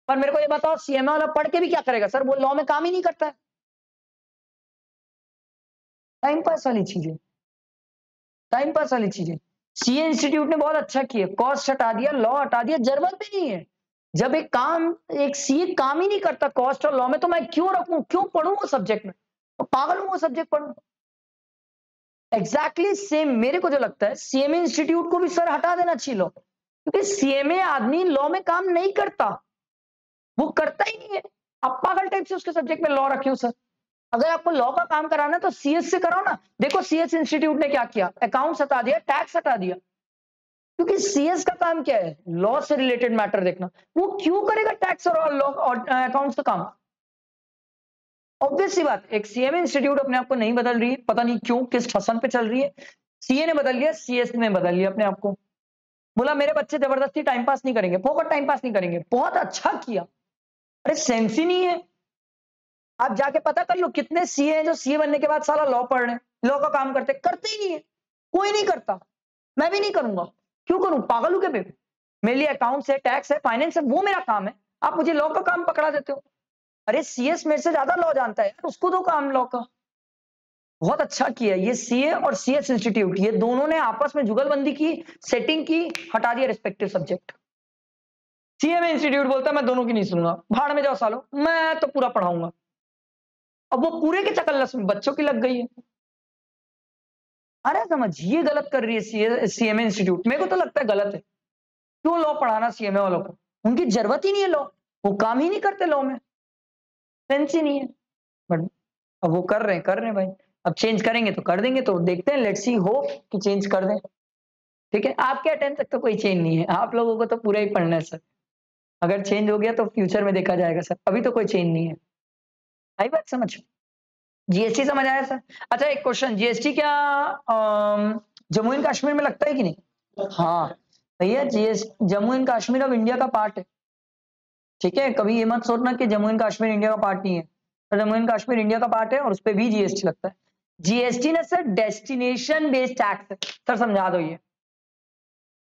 पर मेरे को ये बताओ सीएमए वाला पढ़ के भी क्या करेगा सर? वो लॉ में काम ही नहीं करता है। टाइम पास वाली चीजें, टाइम पास वाली चीजें। सीए इंस्टीट्यूट ने बहुत अच्छा किया, कॉस्ट हटा दिया, लॉ हटा दिया, जरूरत भी नहीं है। जब एक काम, एक सीए काम ही नहीं करता कॉस्ट और लॉ में, तो मैं क्यों रखूं, क्यों पढ़ूं वो सब्जेक्ट में? तो पागल हूं वो सब्जेक्ट पढ़ूं। एग्जैक्टली सेम मेरे को जो लगता है, सीएमए इंस्टीट्यूट को भी सर हटा देना चाहिए लॉ, क्योंकि सीएमए आदमी लॉ में काम नहीं करता, वो करता ही नहीं है। आप पागल टाइप से उसके सब्जेक्ट में लॉ रखे हो सर। अगर आपको लॉ का काम कराना है तो सीएस से कराओ ना। देखो सीएस इंस्टीट्यूट ने क्या किया, अकाउंट्स हटा दिया, टैक्स हटा दिया। क्योंकि सीएस का काम क्या है? लॉ से रिलेटेड मैटर देखना। वो क्यों करेगा टैक्स और लॉ और अकाउंट्स का काम? ऑब्वियस सी बात, एक सीएमए इंस्टीट्यूट अपने आप को नहीं बदल रही है, पता नहीं क्यों, किस ठसन पे चल रही है। सीए ने बदल लिया, सीएस ने बदल लिया अपने आप को। बोला मेरे बच्चे जबरदस्ती टाइम पास नहीं करेंगे, फोकट टाइम पास नहीं करेंगे। बहुत अच्छा किया। अरे सेंस ही नहीं है। आप जाके पता कर लो कितने सीए हैं जो सीए बनने के बाद साला लॉ पढ़ रहे हैं, लॉ का काम करते ही नहीं है। कोई नहीं करता, मैं भी नहीं करूंगा। क्यों करूं? पागल हूं क्या बेबी? मेरे लिए अकाउंट्स है, टैक्स है, फाइनेंस है, वो मेरा काम है। आप मुझे लॉ का काम पकड़ा देते हो। अरे सीएस मेरे से ज्यादा लॉ जानता है यार, उसको दो काम लॉ का। बहुत अच्छा किया ये सीए और सीएस इंस्टीट्यूट, ये दोनों ने आपस में जुगलबंदी की, सेटिंग की, हटा दिया रिस्पेक्टिव सब्जेक्ट। सीएमए इंस्टीट्यूट बोलता मैं दोनों की नहीं सुनूंगा, भाड़ में जाओ सालो, मैं तो पूरा पढ़ाऊंगा। अब वो पूरे के चकल्लस में बच्चों की लग गई है। अरे समझ, ये गलत कर रही है सीएमए इंस्टीट्यूट। मेरे को तो लगता है गलत है। क्यों लॉ पढ़ाना सीएमए वालों को? उनकी जरूरत ही नहीं है लॉ, वो काम ही नहीं करते लॉ में, सेंस ही नहीं है। बट अब वो कर रहे हैं भाई। अब चेंज करेंगे तो कर देंगे, तो देखते हैं, लेट्स सी, होप कि चेंज कर दें। ठीक है, आपके अटेम्प्ट तक तो कोई चेंज नहीं है, आप लोगों को तो पूरा ही पढ़ना है सर। अगर चेंज हो गया तो फ्यूचर में देखा जाएगा सर, अभी तो कोई चेंज नहीं है। आई बात समझ? जीएसटी समझ आया सर? अच्छा एक क्वेश्चन, जीएसटी क्या जम्मू एंड कश्मीर में लगता है कि नहीं? हाँ भैया, जीएस जम्मू एंड कश्मीर अब इंडिया का पार्ट है। ठीक है, कभी ये मत सोचना कि जम्मू एंड कश्मीर इंडिया का पार्ट नहीं है। तो जम्मू एंड कश्मीर इंडिया का पार्ट है और उस पर भी जीएसटी लगता है। जीएसटी ना सर डेस्टिनेशन बेस्ड टैक्स है सर, समझा दो ये।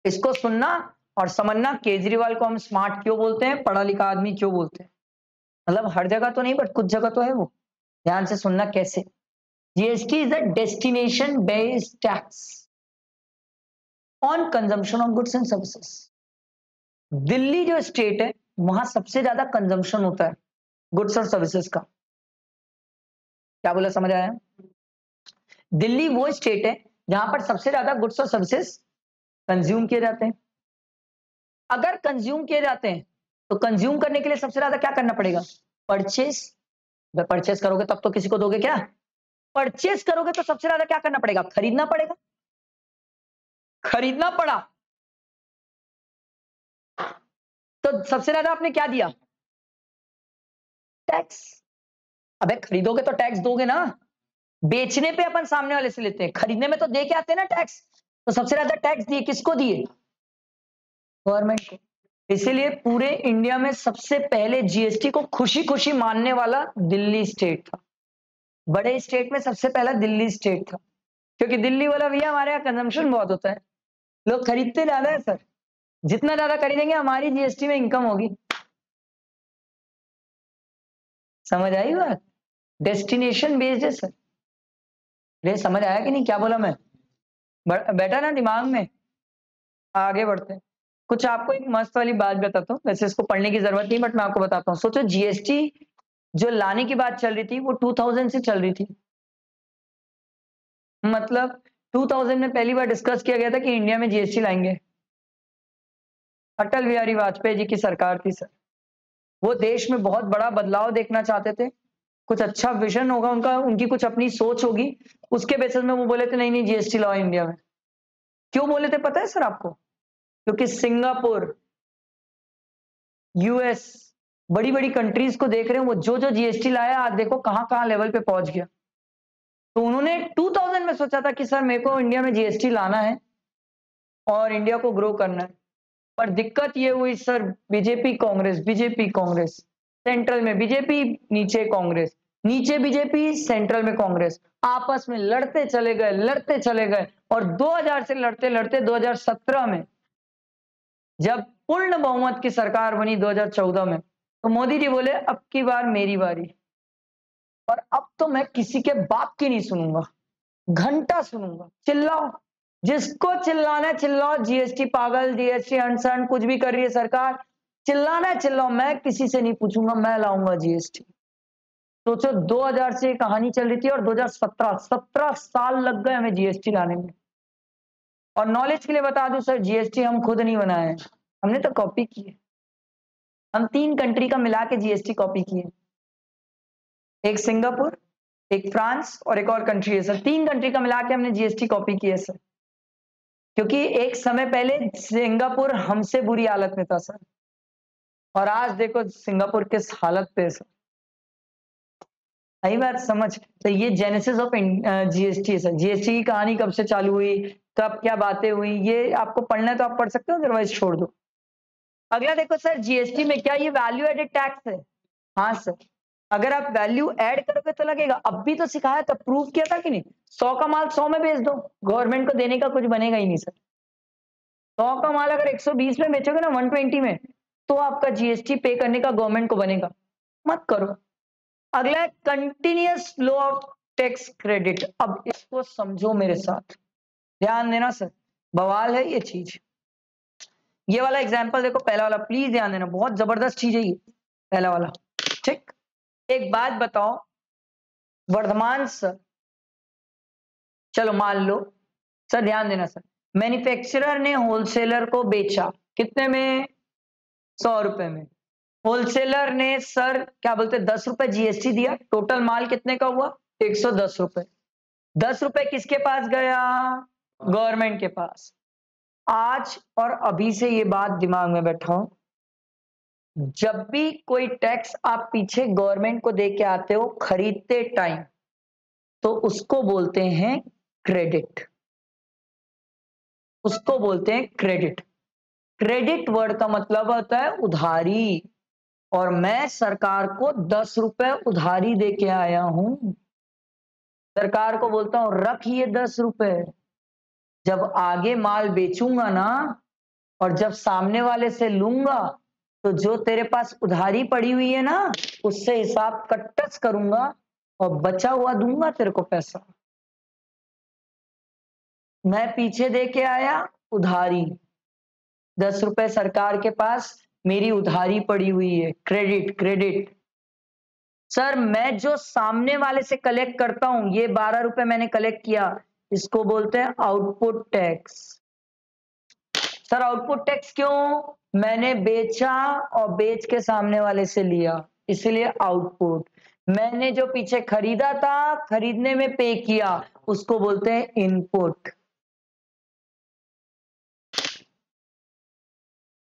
इसको सुनना और समझना, केजरीवाल को हम स्मार्ट क्यों बोलते हैं, पढ़ा लिखा आदमी क्यों बोलते हैं। मतलब हर जगह तो नहीं, बट कुछ जगह तो है वो। ध्यान से सुनना कैसे। GST is the destination based tax on consumption of goods and services. Delhi जो स्टेट है, वहां सबसे ज्यादा कंजम्पशन होता है गुड्स और सर्विसेज का। क्या बोला, समझ आया? दिल्ली वो स्टेट है जहां पर सबसे ज्यादा गुड्स और सर्विसेज कंज्यूम किए जाते हैं। अगर कंज्यूम किए जाते हैं तो कंज्यूम करने के लिए सबसे ज्यादा क्या करना पड़ेगा? परचेस। परचेस करोगे तब तो किसी को दोगे क्या? परचेस करोगे तो सबसे ज्यादा क्या करना पड़ेगा? खरीदना पड़ेगा। खरीदना पड़ा तो सबसे ज्यादा आपने क्या दिया? टैक्स। अबे खरीदोगे तो टैक्स दोगे ना। बेचने पे अपन सामने वाले से लेते हैं, खरीदने में तो दे के आते हैं ना टैक्स। तो सबसे ज्यादा टैक्स दिए किसको दिए? गवर्नमेंट को। इसीलिए पूरे इंडिया में सबसे पहले जीएसटी को खुशी खुशी मानने वाला दिल्ली स्टेट था। बड़े स्टेट में सबसे पहला दिल्ली स्टेट था, क्योंकि दिल्ली वाला भैया हमारे यहाँ कंजम्पशन बहुत होता है, लोग खरीदते ज्यादा है सर। जितना ज्यादा खरीदेंगे हमारी जीएसटी में इनकम होगी। समझ आई बात? डेस्टिनेशन बेस्ड है सर। ये समझ आया कि नहीं, क्या बोला मैं? बैठा ना दिमाग में? आगे बढ़ते हैं। कुछ आपको एक मस्त वाली बात बताता हूँ, वैसे इसको पढ़ने की जरूरत नहीं, बट मैं आपको बताता हूँ। सोचो जीएसटी जो लाने की बात चल रही थी वो 2000 से चल रही थी। मतलब 2000 में पहली बार डिस्कस किया गया था कि इंडिया में जीएसटी लाएंगे। अटल बिहारी वाजपेयी जी की सरकार थी सर। वो देश में बहुत बड़ा बदलाव देखना चाहते थे, कुछ अच्छा विजन होगा उनका, उनकी कुछ अपनी सोच होगी, उसके बेसिस में वो बोले थे नहीं नहीं जीएसटी लाओ इंडिया में। क्यों बोले थे पता है सर आपको? क्योंकि सिंगापुर, यूएस, बड़ी बड़ी कंट्रीज को देख रहे हैं, वो जो जो जीएसटी लाया आज देखो कहां कहां लेवल पे पहुंच गया। तो उन्होंने 2000 में सोचा था कि सर मेरे को इंडिया में जीएसटी लाना है और इंडिया को ग्रो करना है। पर दिक्कत ये हुई सर, बीजेपी कांग्रेस, सेंट्रल में बीजेपी, नीचे कांग्रेस, नीचे बीजेपी, सेंट्रल में कांग्रेस, आपस में लड़ते चले गए और 2000 से लड़ते लड़ते 2017 में जब पूर्ण बहुमत की सरकार बनी 2014 में, तो मोदी जी बोले अब की बार मेरी बारी, और अब तो मैं किसी के बाप की नहीं सुनूंगा, घंटा सुनूंगा, चिल्लाओ जिसको चिल्लाना है चिल्लाओ, जीएसटी पागल, जीएसटी अनशन, कुछ भी कर रही है सरकार, चिल्लाना है चिल्लाओ, मैं किसी से नहीं पूछूंगा, मैं लाऊंगा जीएसटी। सोचो 2000 से कहानी चल रही थी और 2017, 17 साल लग गए हमें जीएसटी लाने में। और नॉलेज के लिए बता दूं सर, जीएसटी हम खुद नहीं बनाए, हमने तो कॉपी की है। हम 3 कंट्री का मिला के जीएसटी कॉपी किए, एक सिंगापुर, एक फ्रांस और एक और कंट्री है सर, 3 कंट्री का मिला के हमने जीएसटी कॉपी की है सर। क्योंकि एक समय पहले सिंगापुर हमसे बुरी हालत में था सर, और आज देखो सिंगापुर किस हालत पे है सर। सही बात समझ? तो ये जेनेसिस ऑफ जीएसटी है सर। जीएसटी की कहानी कब से चालू हुई, कब क्या बातें हुई, ये आपको पढ़ना है तो आप पढ़ सकते हो, अदरवाइज छोड़ दो। अगला देखो सर, जीएसटी में क्या ये वैल्यू एडेड टैक्स है? हाँ सर, अगर आप वैल्यू ऐड करोगे तो लगेगा। अब भी तो सिखाया था, प्रूव किया था कि नहीं? 100 का माल 100 में बेच दो, गवर्नमेंट को देने का कुछ बनेगा ही नहीं सर। 100 का माल अगर 120 में बेचोगे ना, 120 में, तो आपका जीएसटी पे करने का गवर्नमेंट को बनेगा। मत करो। अगला है continuous flow of tax credit. अब इसको समझो मेरे साथ, ध्यान देना सर, बवाल है ये चीज। ये वाला एग्जांपल देखो, पहला वाला प्लीज ध्यान देना, बहुत जबरदस्त चीज है ये पहला वाला। ठीक, एक बात बताओ, वर्धमान सर, चलो मान लो सर, ध्यान देना सर, मैन्युफैक्चरर ने होलसेलर को बेचा कितने में? 100 रुपए में। होलसेलर ने सर क्या बोलते 10 रुपए जीएसटी दिया, टोटल माल कितने का हुआ? 110 रुपए। 10 रुपए किसके पास गया? गवर्नमेंट के पास। आज और अभी से ये बात दिमाग में बैठाओ, जब भी कोई टैक्स आप पीछे गवर्नमेंट को दे के आते हो खरीदते टाइम, तो उसको बोलते हैं क्रेडिट, उसको बोलते हैं क्रेडिट। क्रेडिट वर्ड का मतलब होता है उधारी, और मैं सरकार को 10 रुपए उधारी दे के आया हूं, सरकार को बोलता हूं रख ये 10 रुपए, जब आगे माल बेचूंगा ना, और जब सामने वाले से लूंगा, तो जो तेरे पास उधारी पड़ी हुई है ना, उससे हिसाब कट्टस करूंगा और बचा हुआ दूंगा तेरे को पैसा। मैं पीछे दे के आया उधारी, 10 रुपए सरकार के पास मेरी उधारी पड़ी हुई है, क्रेडिट। क्रेडिट सर, मैं जो सामने वाले से कलेक्ट करता हूं, ये 12 रुपए मैंने कलेक्ट किया, इसको बोलते हैं output tax. Sir output tax क्यों? मैंने बेचा और बेच के सामने वाले से लिया, इसलिए आउटपुट। मैंने जो पीछे खरीदा था, खरीदने में पे किया, उसको बोलते हैं इनपुट।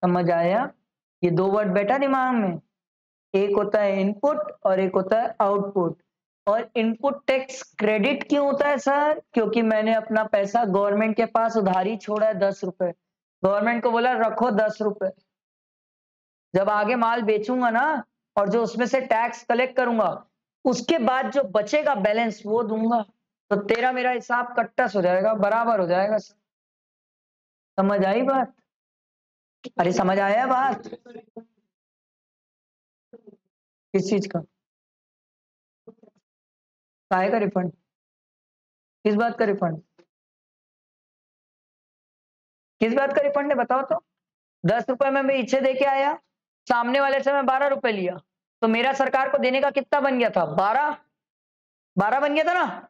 समझ आया? ये 2 वर्ड बैठा दिमाग में, एक होता है इनपुट और एक होता है आउटपुट। और इनपुट टैक्स क्रेडिट क्यों होता है सर? क्योंकि मैंने अपना पैसा गवर्नमेंट के पास उधारी छोड़ा है 10 रुपए, गवर्नमेंट को बोला रखो 10 रुपए, जब आगे माल बेचूंगा ना, और जो उसमें से टैक्स कलेक्ट करूंगा, उसके बाद जो बचेगा बैलेंस वो दूंगा, तो तेरा मेरा हिसाब कट्टस हो जाएगा, बराबर हो जाएगा। समझ आई बात? अरे समझ आया बात? किस चीज का? काहे का रिफंड? किस बात का रिफंड? किस बात का रिफंड है बताओ तो? 10 रुपए में मैं पीछे दे के आया, सामने वाले से मैं 12 रुपए लिया, तो मेरा सरकार को देने का कितना बन गया था? 12 बन गया था ना?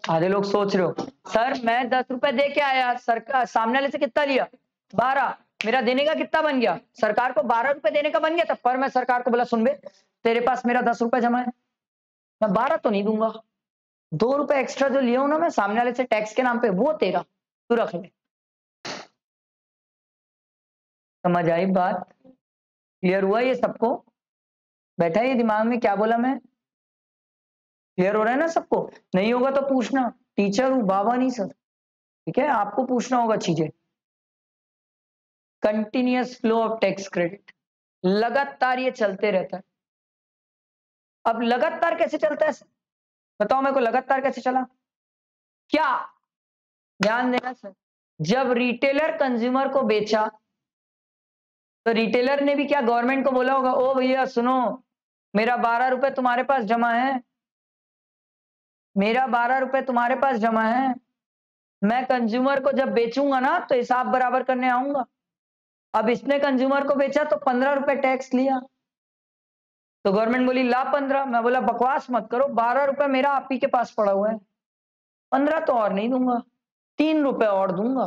आधे लोग सोच रहे हो सर मैं 10 रुपए दे के आया, सरकार सामने वाले से कितना लिया? 12, मेरा देने का कितना बन गया? सरकार को 12 रुपए देने का बन गया था, पर मैं सरकार को बोला सुन बे, तेरे पास मेरा 10 रुपए जमा है, मैं 12 तो नहीं दूंगा, 2 रुपए एक्स्ट्रा जो लिया हूं ना मैं सामने वाले से टैक्स के नाम पे, वो तेरा, तू रख ले। समझ आई बात? क्लियर हुआ ये सबको? बैठा है ये दिमाग में क्या बोला मैं? क्लियर हो रहा है ना सबको? नहीं होगा तो पूछना, टीचर हूं बाबा नहीं सर, ठीक है? आपको पूछना होगा चीजें। Continuous flow of tax credit, लगातार ये चलते रहता है। अब लगातार कैसे चलता है बताओ मेरे को, लगातार कैसे चला? क्या ध्यान देना सर, जब रिटेलर कंज्यूमर को बेचा तो रिटेलर ने भी क्या गवर्नमेंट को बोला होगा, ओ भैया सुनो, मेरा 12 रुपए तुम्हारे पास जमा है, मेरा 12 रुपए तुम्हारे पास जमा है, मैं कंज्यूमर को जब बेचूंगा ना तो हिसाब बराबर करने आऊंगा। अब इसने कंज्यूमर को बेचा तो 15 रुपए टैक्स लिया, तो गवर्नमेंट बोली ला 15, मैं बोला बकवास मत करो, 12 रुपए मेरा आप ही के पास पड़ा हुआ है, 15 तो और नहीं दूंगा, 3 रुपए और दूंगा,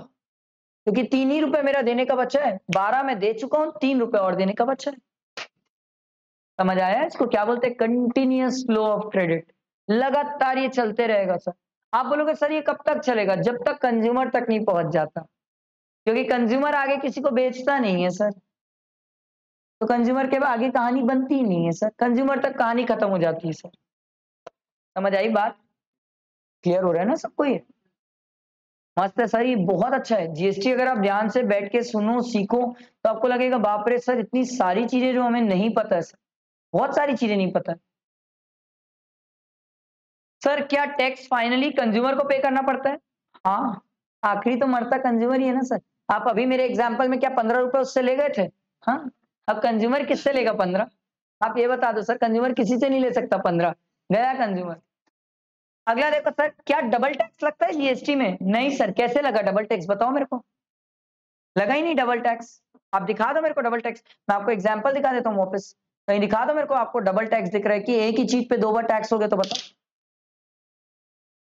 क्योंकि 3 ही रुपए मेरा देने का बचा है, 12 में दे चुका हूं, 3 रुपए और देने का बचा है। समझ आया? इसको क्या बोलते हैं? कंटिन्यूअस फ्लो ऑफ क्रेडिट, लगातार ये चलते रहेगा सर। आप बोलोगे सर ये कब तक चलेगा? जब तक कंज्यूमर तक नहीं पहुंच जाता, क्योंकि कंज्यूमर आगे किसी को बेचता नहीं है सर, तो कंज्यूमर के आगे कहानी बनती ही नहीं है सर, कंज्यूमर तक कहानी खत्म हो जाती है सर। समझ आई बात? क्लियर हो रहा है ना सबको? ये मस्त है सर, ये बहुत अच्छा है जीएसटी। अगर आप ध्यान से बैठ के सुनो सीखो तो आपको लगेगा बाप रे सर इतनी सारी चीजें जो हमें नहीं पता है सर, बहुत सारी चीजें नहीं पता है। सर क्या टैक्स फाइनली कंज्यूमर को पे करना पड़ता है? हाँ, आखिरी तो मरता कंज्यूमर ही है ना सर। आप अभी मेरे एग्जाम्पल में क्या 15 रुपए उससे ले गए थे? हाँ, अब कंज्यूमर किससे लेगा 15? आप ये बता दो सर, कंज्यूमर किसी से नहीं ले सकता 15, गया कंज्यूमर। अगला देखो सर, क्या डबल टैक्स लगता है जीएसटी में? नहीं सर, कैसे लगा डबल टैक्स बताओ मेरे को? लगा ही नहीं डबल टैक्स। आप दिखा दो मेरे को डबल टैक्स, मैं आपको एग्जाम्पल दिखा देता हूँ वापस, कहीं दिखा दो मेरे को आपको डबल टैक्स दिख रहा है कि एक ही चीज पे 2 बार टैक्स हो गया, तो बताओ,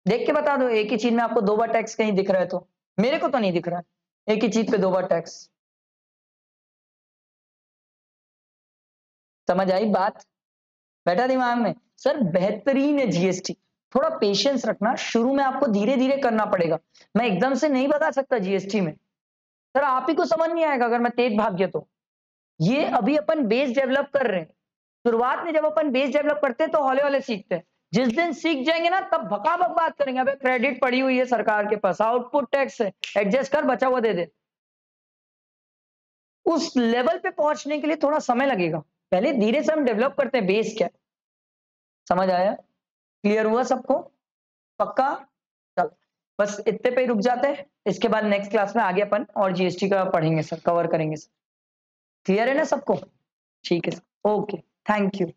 देख के बता दो, एक ही चीज में आपको 2 बार टैक्स कहीं दिख रहा है तो? मेरे को तो नहीं दिख रहा है एक ही चीज पे 2 बार टैक्स। समझ आई बात? बैठा दिमाग में? सर बेहतरीन है जीएसटी, थोड़ा पेशेंस रखना, शुरू में आपको धीरे धीरे करना पड़ेगा, मैं एकदम से नहीं बता सकता जीएसटी में सर, आप ही को समझ नहीं आएगा अगर मैं तेज भाग गया तो। ये अभी अपन बेस डेवलप कर रहे हैं, शुरुआत में जब अपन बेस डेवलप करते हैं तो हौले हौले सीखते हैं, जिस दिन सीख जाएंगे ना तब भकाभक बात करेंगे, अबे क्रेडिट पड़ी हुई है सरकार के पास, आउटपुट टैक्स है, एडजस्ट कर, बचा हुआ दे दे। उस लेवल पे पहुंचने के लिए थोड़ा समय लगेगा, पहले धीरे से हम डेवलप करते हैं बेस क्या। समझ आया? क्लियर हुआ सबको? पक्का? चल बस इतने पे ही रुक जाते हैं, इसके बाद नेक्स्ट क्लास में आगे अपन और जीएसटी का पढ़ेंगे सर, कवर करेंगे सर। क्लियर है ना सबको? ठीक है सर, ओके, थैंक यू।